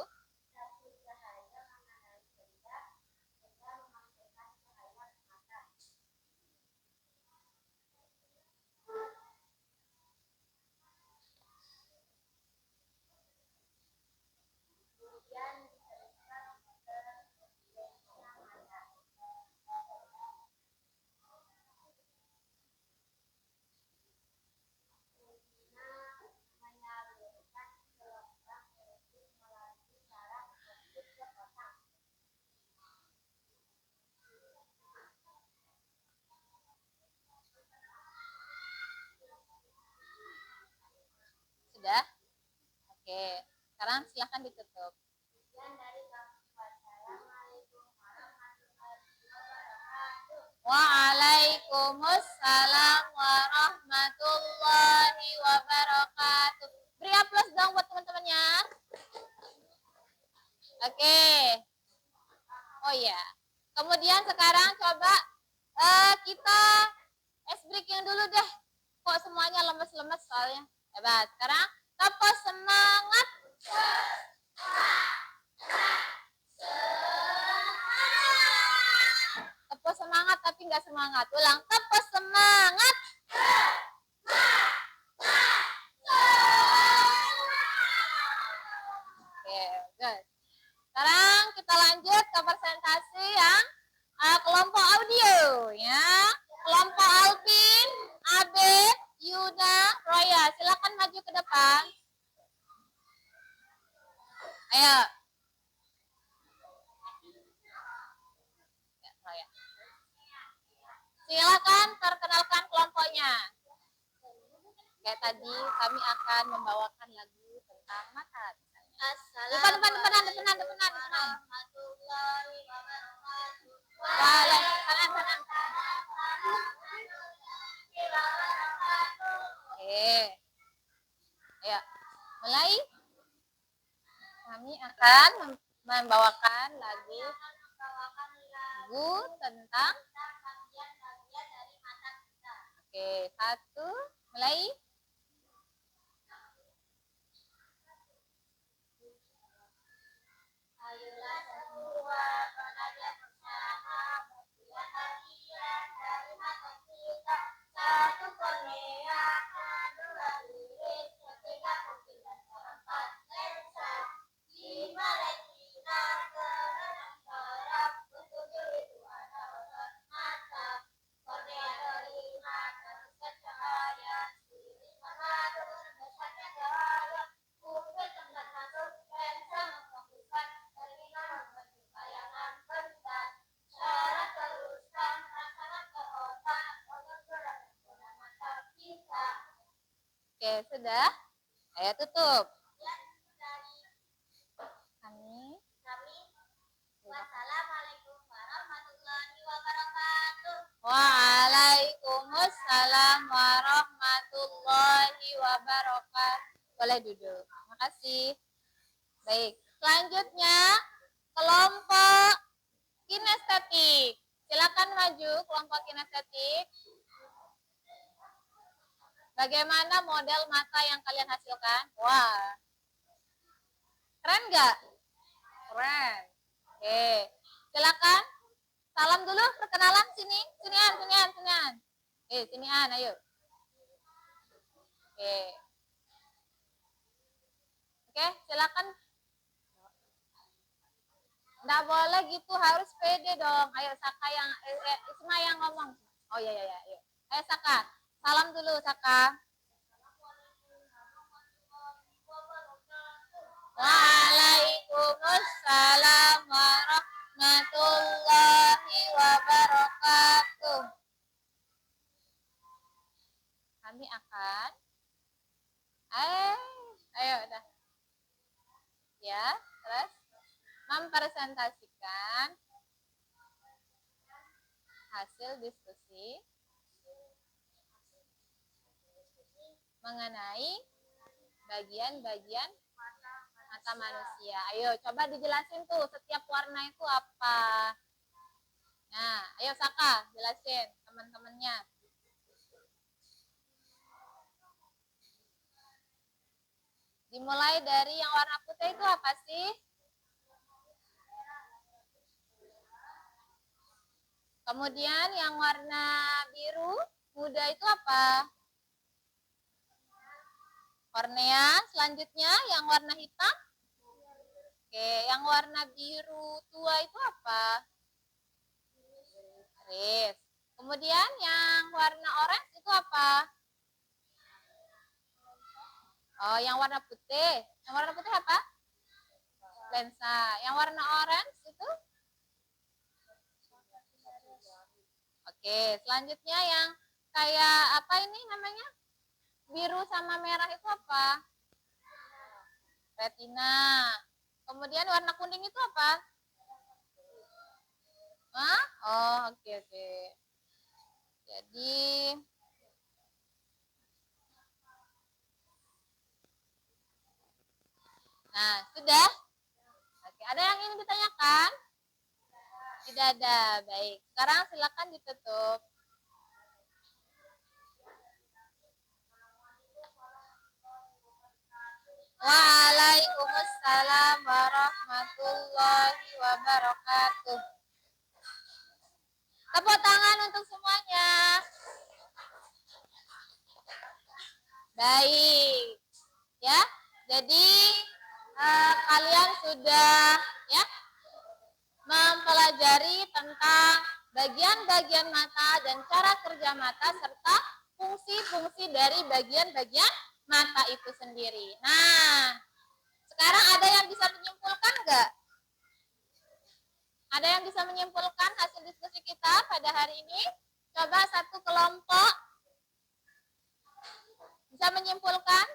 Sudah? Oke, sekarang silahkan ditutup. Waalaikumsalam warahmatullahi wabarakatuh. Beri aplaus dong buat teman-temannya. Oke. Oh iya. Kemudian sekarang coba kita ice breaking dulu deh. Kok semuanya lemes-lemes soalnya. Hebat. Sekarang tepuk semangat. Tepuk semangat tapi nggak semangat. Ulang, tepuk semangat. Oke, good. Sekarang kita lanjut ke presentasi yang kelompok audio, ya. Kelompok Alvin, Abed, Yuda, Roya. Silakan maju ke depan. Ayo. kami akan membawakan lagu tentang mata. Assalamualaikum warahmatullahi wabarakatuh. Waalaikumsalam. Oke. Ayo, mulai. Kami akan membawakan lagu tentang bagian-bagian dari mata kita. Oke, 1, mulai. Ayolah semua belajar bersama bagian-bagian dari mata kita. 1 kornea, 2 iris, 3 pupil dan 4 lensa, 5 retina, 6 saraf, 7 itu ada otot mata. Kornea terima teruskan cahaya, iris mengatur besarnya cahaya, pupil tempat masuk lensa memfokuskan, retina membentuk bayangan benda. Saraf teruskan merasakan ke otak, otot gerak menggunakan mata kita. Oke, sudah. Ayo tutup. Ya, dari Kami Wassalamualaikum warahmatullahi wabarakatuh. Waalaikumsalam warahmatullahi wabarakatuh. Boleh duduk. Terima kasih. Baik, selanjutnya kelompok kinestetik. Silakan maju kelompok kinestetik. Bagaimana model mata yang kalian hasilkan? Wah, keren nggak? Keren. Oke, silakan. Salam dulu, perkenalan sini. Sinian. Sinian, ayo. Oke, silakan. Nggak boleh gitu, harus pede dong. Ayo Saka yang Isma yang ngomong. Oh iya, ayo. Ayo Saka, salam dulu Saka. Waalaikumsalam warahmatullahi wabarakatuh. Kami akan ayo udah. Ya, terus mempresentasikan hasil diskusi mengenai bagian-bagian mata manusia. Ayo coba dijelasin tuh setiap warna itu apa. Nah, ayo Saka jelasin teman-temannya. Dimulai dari yang warna putih itu apa sih? Kemudian yang warna biru muda itu apa? Kornea. Selanjutnya yang warna hitam. Oke, yang warna biru tua itu apa? Iris. Kemudian yang warna orange itu apa? Oh, yang warna putih. Yang warna putih apa? Lensa. Yang warna orange itu? Oke, selanjutnya yang kayak apa ini namanya? Biru sama merah itu apa? Retina. Kemudian warna kuning itu apa? Hah? Oh, oke. Jadi nah, sudah? Oke, ada yang ingin ditanyakan? Tidak ada. Baik. Sekarang silakan ditutup. Waalaikumsalam warahmatullahi wabarakatuh. Tepuk tangan untuk semuanya. Baik. Ya. Jadi kalian sudah ya mempelajari tentang bagian-bagian mata dan cara kerja mata serta fungsi-fungsi dari bagian-bagian mata itu sendiri. Nah, sekarang ada yang bisa menyimpulkan nggak? Ada yang bisa menyimpulkan hasil diskusi kita pada hari ini? Coba satu kelompok. Bisa menyimpulkan?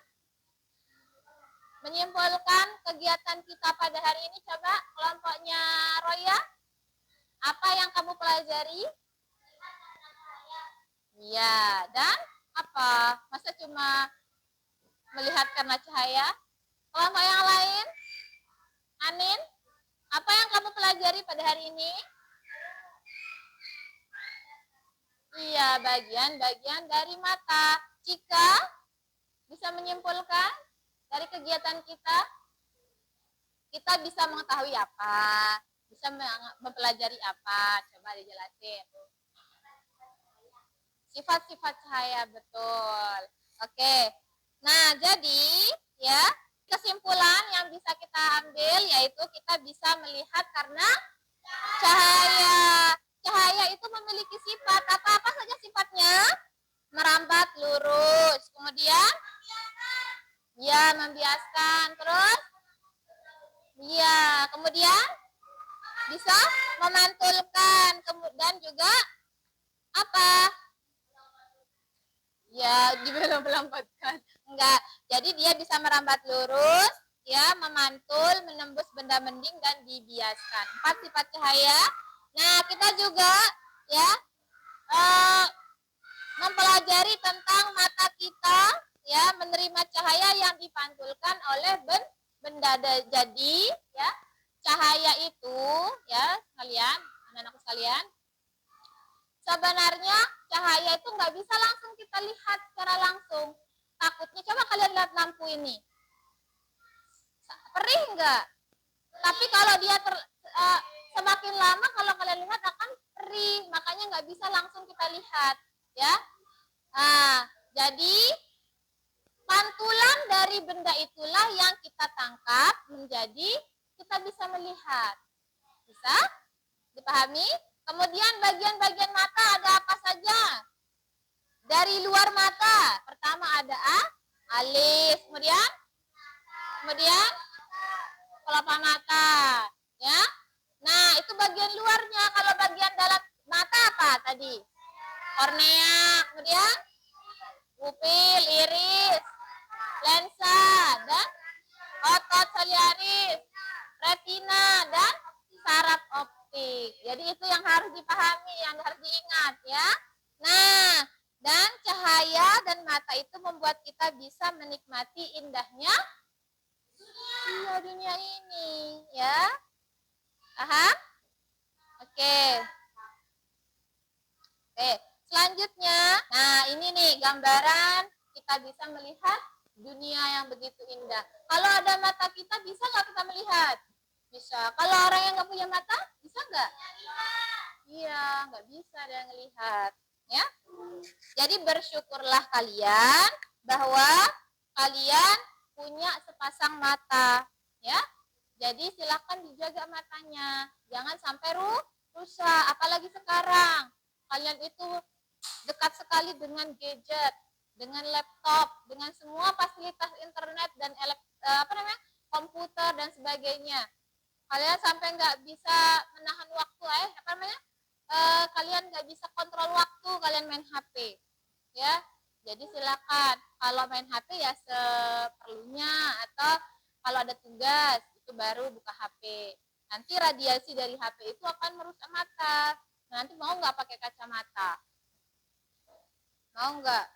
Menyimpulkan kegiatan kita pada hari ini, coba kelompoknya Roya. Apa yang kamu pelajari? Iya, dan apa? Masa cuma melihat karena cahaya? Kelompok yang lain? Anin, apa yang kamu pelajari pada hari ini? Iya, bagian-bagian dari mata. Cika, bisa menyimpulkan dari kegiatan kita? Kita bisa mengetahui apa? Bisa mempelajari apa? Coba dijelasin. Sifat-sifat cahaya, betul. Oke. Nah, jadi ya, kesimpulan yang bisa kita ambil yaitu kita bisa melihat karena cahaya. Cahaya itu memiliki sifat. Apa-apa saja sifatnya? Merambat lurus. Kemudian ya, membiaskan. Terus ya, kemudian bisa memantulkan. Dan juga apa? Ya, dibelom-belompatkan. Enggak. Jadi dia bisa merambat lurus, ya, memantul, menembus benda mending dan dibiaskan. 4 sifat cahaya. Nah, kita juga ya mempelajari tentang mata kita, ya, menerima cahaya yang dipantulkan oleh benda. Jadi, ya, cahaya itu, ya, kalian, anak-anakku sekalian, sebenarnya cahaya itu nggak bisa langsung kita lihat secara langsung. Takutnya, coba kalian lihat lampu ini. Perih nggak? Tapi kalau dia semakin lama kalau kalian lihat akan perih. Makanya nggak bisa langsung kita lihat. Ya. Nah, jadi pantulan dari benda itulah yang kita tangkap menjadi kita bisa melihat. Bisa dipahami? Kemudian bagian-bagian mata ada apa saja? Dari luar mata, pertama ada alis, kemudian kelopak mata, ya. Nah, itu bagian luarnya. Kalau bagian dalam mata apa tadi? Kornea, kemudian pupil, iris, lensa, dan otot siliaris, retina, dan saraf optik. Jadi itu yang harus dipahami, yang harus diingat, ya. Nah, dan cahaya dan mata itu membuat kita bisa menikmati indahnya dunia ini, ya. Paham? Oke. Selanjutnya, nah ini nih gambaran kita bisa melihat dunia yang begitu indah. Kalau ada mata kita, bisa nggak kita melihat? Bisa. Kalau orang yang nggak punya mata, bisa nggak? Iya, nggak bisa ada yang melihat. Ya. Jadi bersyukurlah kalian bahwa kalian punya sepasang mata. Ya. Jadi silakan dijaga matanya. Jangan sampai rusak. Apalagi sekarang. Kalian itu dekat sekali dengan gadget, dengan laptop, dengan semua fasilitas internet dan komputer dan sebagainya. Kalian sampai nggak bisa menahan waktu, kalian nggak bisa kontrol waktu kalian main HP, ya. Jadi silakan kalau main HP ya seperlunya, atau kalau ada tugas itu baru buka HP. Nanti radiasi dari HP itu akan merusak mata. Nanti mau nggak pakai kacamata? Mau nggak?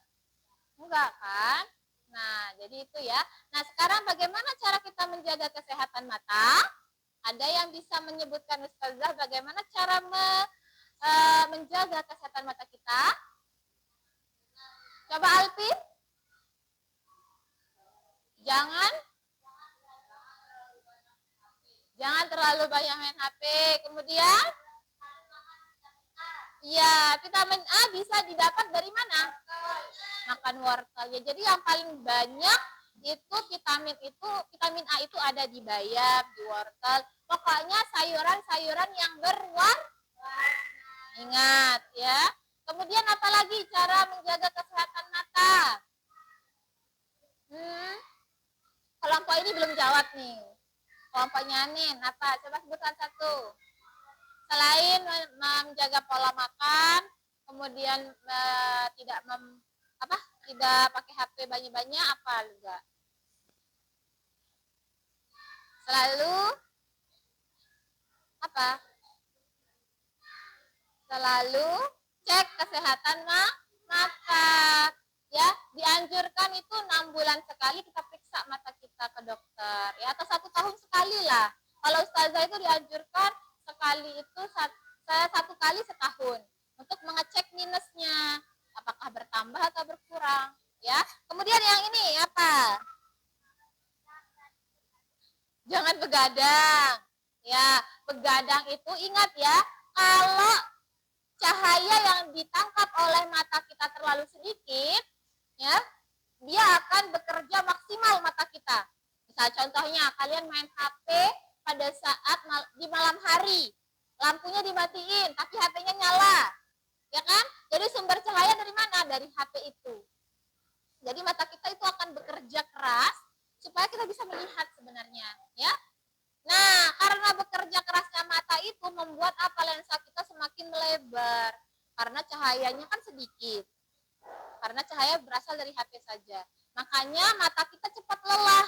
Enggak kan? Nah, jadi itu ya. Nah, sekarang bagaimana cara kita menjaga kesehatan mata? Ada yang bisa menyebutkan Ustazah bagaimana cara menjaga kesehatan mata kita? Coba Alvin. Jangan terlalu banyak main HP. Kemudian? Ya, vitamin A bisa didapat dari mana? Makan wortel. Ya, jadi yang paling banyak itu vitamin A itu ada di bayam, di wortel. Pokoknya sayuran-sayuran yang berwarna. Ingat ya. Kemudian apalagi cara menjaga kesehatan mata? Kelompok ini belum jawab nih. Kelompoknya Anin, apa? Coba sebutkan satu. Selain menjaga pola makan, kemudian tidak pakai HP banyak-banyak apa enggak? Selalu apa? Selalu cek kesehatan mata. Ya, dianjurkan itu 6 bulan sekali kita periksa mata kita ke dokter. Ya, atau 1 tahun sekali lah. Kalau ustazah itu dianjurkan sekali itu saya 1 kali setahun untuk mengecek minusnya, apakah bertambah atau berkurang. Ya, kemudian yang ini apa? Jangan begadang. Ya, begadang itu ingat ya, kalau cahaya yang ditangkap oleh mata kita terlalu sedikit, ya, dia akan bekerja maksimal mata kita. Misal contohnya kalian main HP pada saat di malam hari, lampunya dimatiin, tapi HP-nya nyala, ya kan? Jadi sumber cahaya dari mana? Dari HP itu. Jadi mata kita itu akan bekerja keras supaya kita bisa melihat sebenarnya, ya. Nah, karena bekerja kerasnya mata itu membuat apa lensa kita semakin melebar karena cahayanya kan sedikit. Karena cahaya berasal dari HP saja. Makanya mata kita cepat lelah.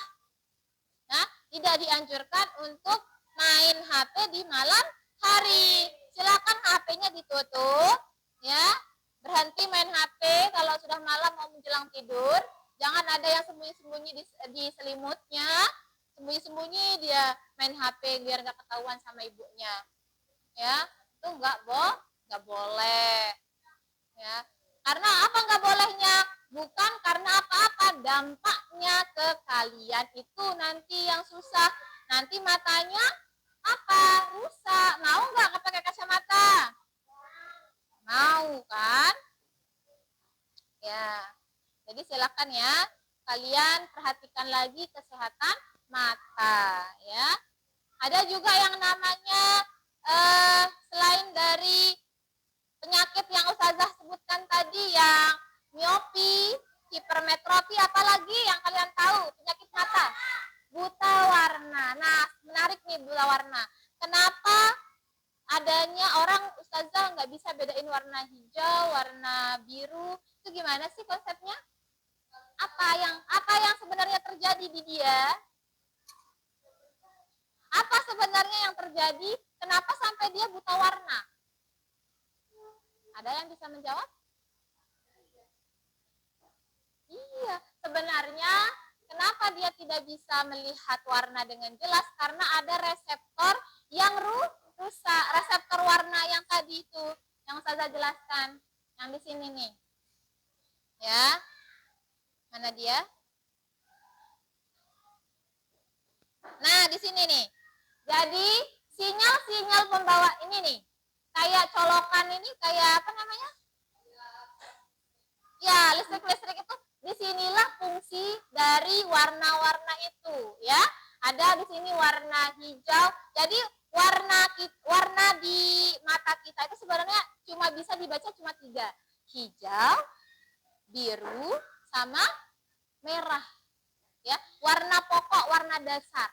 Nah, tidak dianjurkan untuk main HP di malam hari. Silakan HP-nya ditutup, ya. Berhenti main HP kalau sudah malam mau menjelang tidur. Jangan ada yang sembunyi-sembunyi di selimutnya. Sembunyi-sembunyi dia main HP biar nggak ketahuan sama ibunya. Ya, itu nggak boleh. Ya, karena apa nggak bolehnya? Bukan karena apa-apa, dampaknya ke kalian itu nanti yang susah. Nanti matanya apa? Rusak. Mau nggak pakai kacamata? Mau kan? Ya. Jadi silakan ya, kalian perhatikan lagi kesehatan mata, ya. Ada juga yang namanya selain dari penyakit yang Ustazah sebutkan tadi, yang miopi, hipermetropi, apalagi yang kalian tahu penyakit mata? Buta warna. Nah, menarik nih buta warna. Kenapa adanya orang Ustazah nggak bisa bedain warna hijau, warna biru? Itu gimana sih konsepnya? Apa yang sebenarnya terjadi di dia? Apa sebenarnya yang terjadi? Kenapa sampai dia buta warna? Ada yang bisa menjawab? Iya, sebenarnya kenapa dia tidak bisa melihat warna dengan jelas? Karena ada reseptor yang rusak. Reseptor warna yang tadi itu, yang saya jelaskan. Yang di sini nih. Ya, mana dia? Nah, di sini nih. Jadi, sinyal-sinyal pembawa ini nih. Kayak colokan ini, kayak apa namanya? Ya, listrik-listrik itu disinilah fungsi dari warna-warna itu, ya. Ada di sini warna hijau. Jadi warna di mata kita itu sebenarnya cuma bisa dibaca cuma 3. Hijau, biru, sama merah. Ya, warna pokok, warna dasar.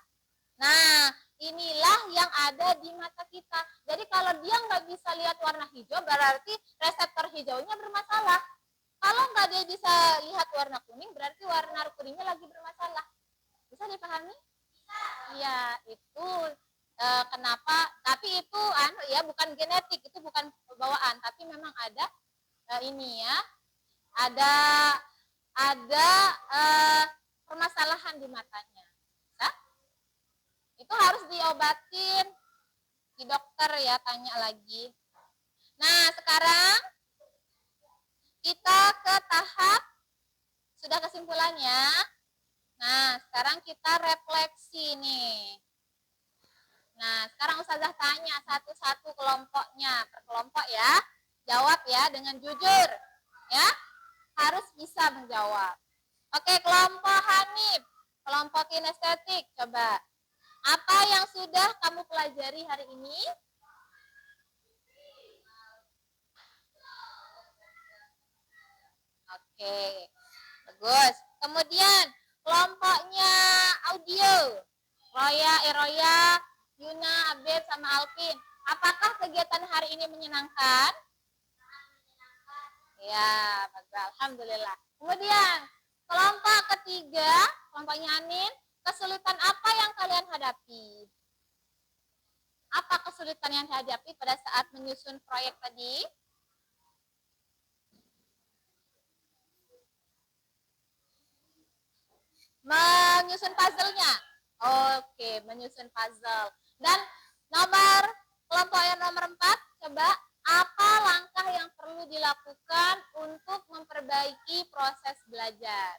Nah, inilah yang ada di mata kita. Jadi kalau dia nggak bisa lihat warna hijau, berarti reseptor hijaunya bermasalah. Kalau nggak dia bisa lihat warna kuning, berarti warna kuningnya lagi bermasalah. Bisa dipahami? Iya, itu kenapa? Tapi itu ya bukan genetik, itu bukan bawaan, tapi memang ada ini ya, ada permasalahan di matanya. Nah, itu harus diobatin di dokter ya, tanya lagi. Nah, sekarang kita ke tahap sudah kesimpulannya. Nah, sekarang kita refleksi nih. Nah, sekarang Ustazah tanya satu-satu kelompoknya, per kelompok ya. Jawab ya dengan jujur. Ya, harus bisa menjawab. Oke, kelompok Hanif, kelompok kinestetik, coba. Apa yang sudah kamu pelajari hari ini? Oke, bagus. Kemudian kelompoknya audio, Eroya, Yuna, Abed, sama Alvin. Apakah kegiatan hari ini menyenangkan? Ya, bagus. Alhamdulillah. Kemudian kelompok ketiga, kelompoknya Anin, kesulitan apa yang kalian hadapi? Apa kesulitan yang dihadapi pada saat menyusun proyek tadi? Menyusun puzzle-nya. Oke, menyusun puzzle. Dan kelompok yang nomor 4, coba apa langkah yang perlu dilakukan untuk memperbaiki proses belajar?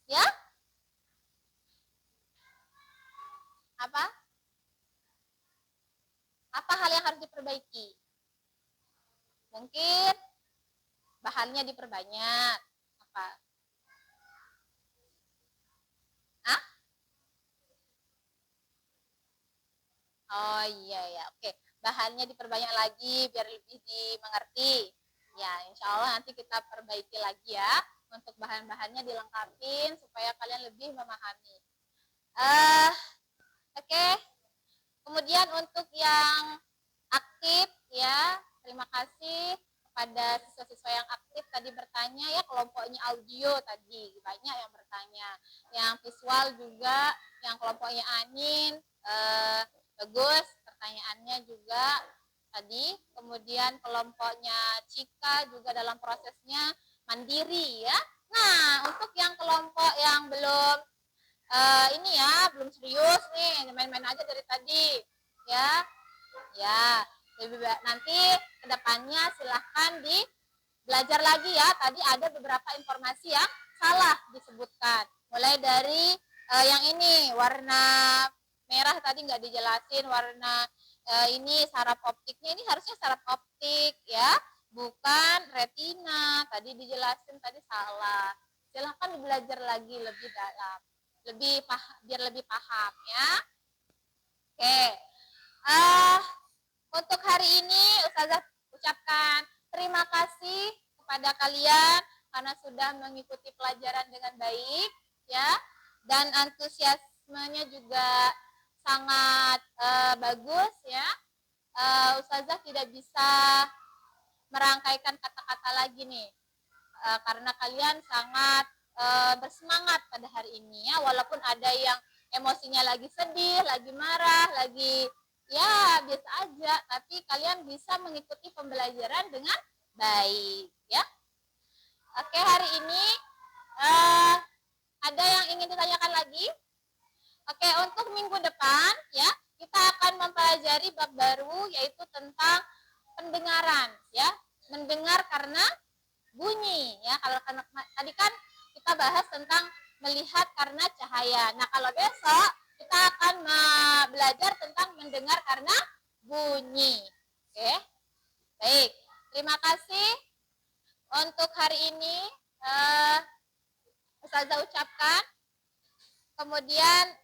Ya? Apa? Apa hal yang harus diperbaiki? Mungkin bahannya diperbanyak. Apa? Hah? Oh iya ya, oke. Bahannya diperbanyak lagi biar lebih dimengerti. Ya, insya Allah nanti kita perbaiki lagi ya. Untuk bahan-bahannya dilengkapin supaya kalian lebih memahami. Oke. Kemudian untuk yang aktif ya, terima kasih kepada siswa-siswa yang aktif tadi bertanya ya, kelompoknya audio tadi banyak yang bertanya, yang visual juga, yang kelompoknya Anin bagus pertanyaannya juga tadi, kemudian kelompoknya Cika juga dalam prosesnya mandiri ya. Nah untuk yang kelompok yang belum ini ya belum serius nih, main-main aja dari tadi ya. Ya, lebih baik nanti kedepannya silahkan belajar lagi ya. Tadi ada beberapa informasi yang salah disebutkan. Mulai dari yang ini warna merah tadi nggak dijelasin, warna ini saraf optiknya ini harusnya saraf optik ya, bukan retina. Tadi dijelasin tadi salah. Silahkan belajar lagi lebih dalam, biar lebih paham ya. Oke. Untuk hari ini Ustazah ucapkan terima kasih kepada kalian karena sudah mengikuti pelajaran dengan baik ya, dan antusiasmenya juga sangat bagus ya. Ustazah tidak bisa merangkaikan kata-kata lagi nih karena kalian sangat bersemangat pada hari ini ya, walaupun ada yang emosinya lagi sedih, lagi marah, lagi ya biasa aja, tapi kalian bisa mengikuti pembelajaran dengan baik ya. Oke, hari ini ada yang ingin ditanyakan lagi? Oke, untuk minggu depan ya kita akan mempelajari bab baru yaitu tentang pendengaran ya, mendengar karena bunyi ya. Kalau tadi kan kita bahas tentang melihat karena cahaya. Nah, kalau besok kita akan belajar tentang mendengar karena bunyi. Oke. Baik. Terima kasih untuk hari ini Ustazah ucapkan. Kemudian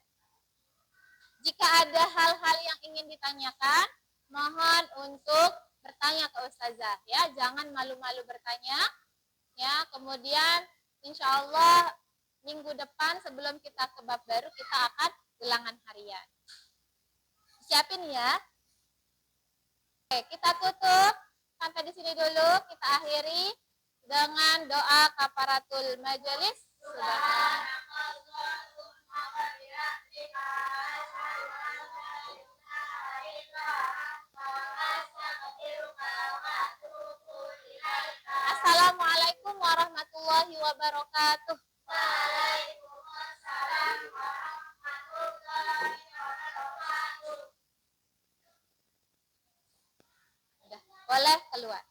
jika ada hal-hal yang ingin ditanyakan, mohon untuk bertanya ke Ustazah ya. Jangan malu-malu bertanya. Ya, kemudian insya Allah minggu depan sebelum kita ke bab baru kita akan ulangan harian. Siapin ya. Oke, kita tutup sampai di sini dulu. Kita akhiri dengan doa kafaratul majelis. Assalamualaikum warahmatullahi wabarakatuh. Waalaikumsalam warahmatullahi wabarakatuh. Boleh keluar.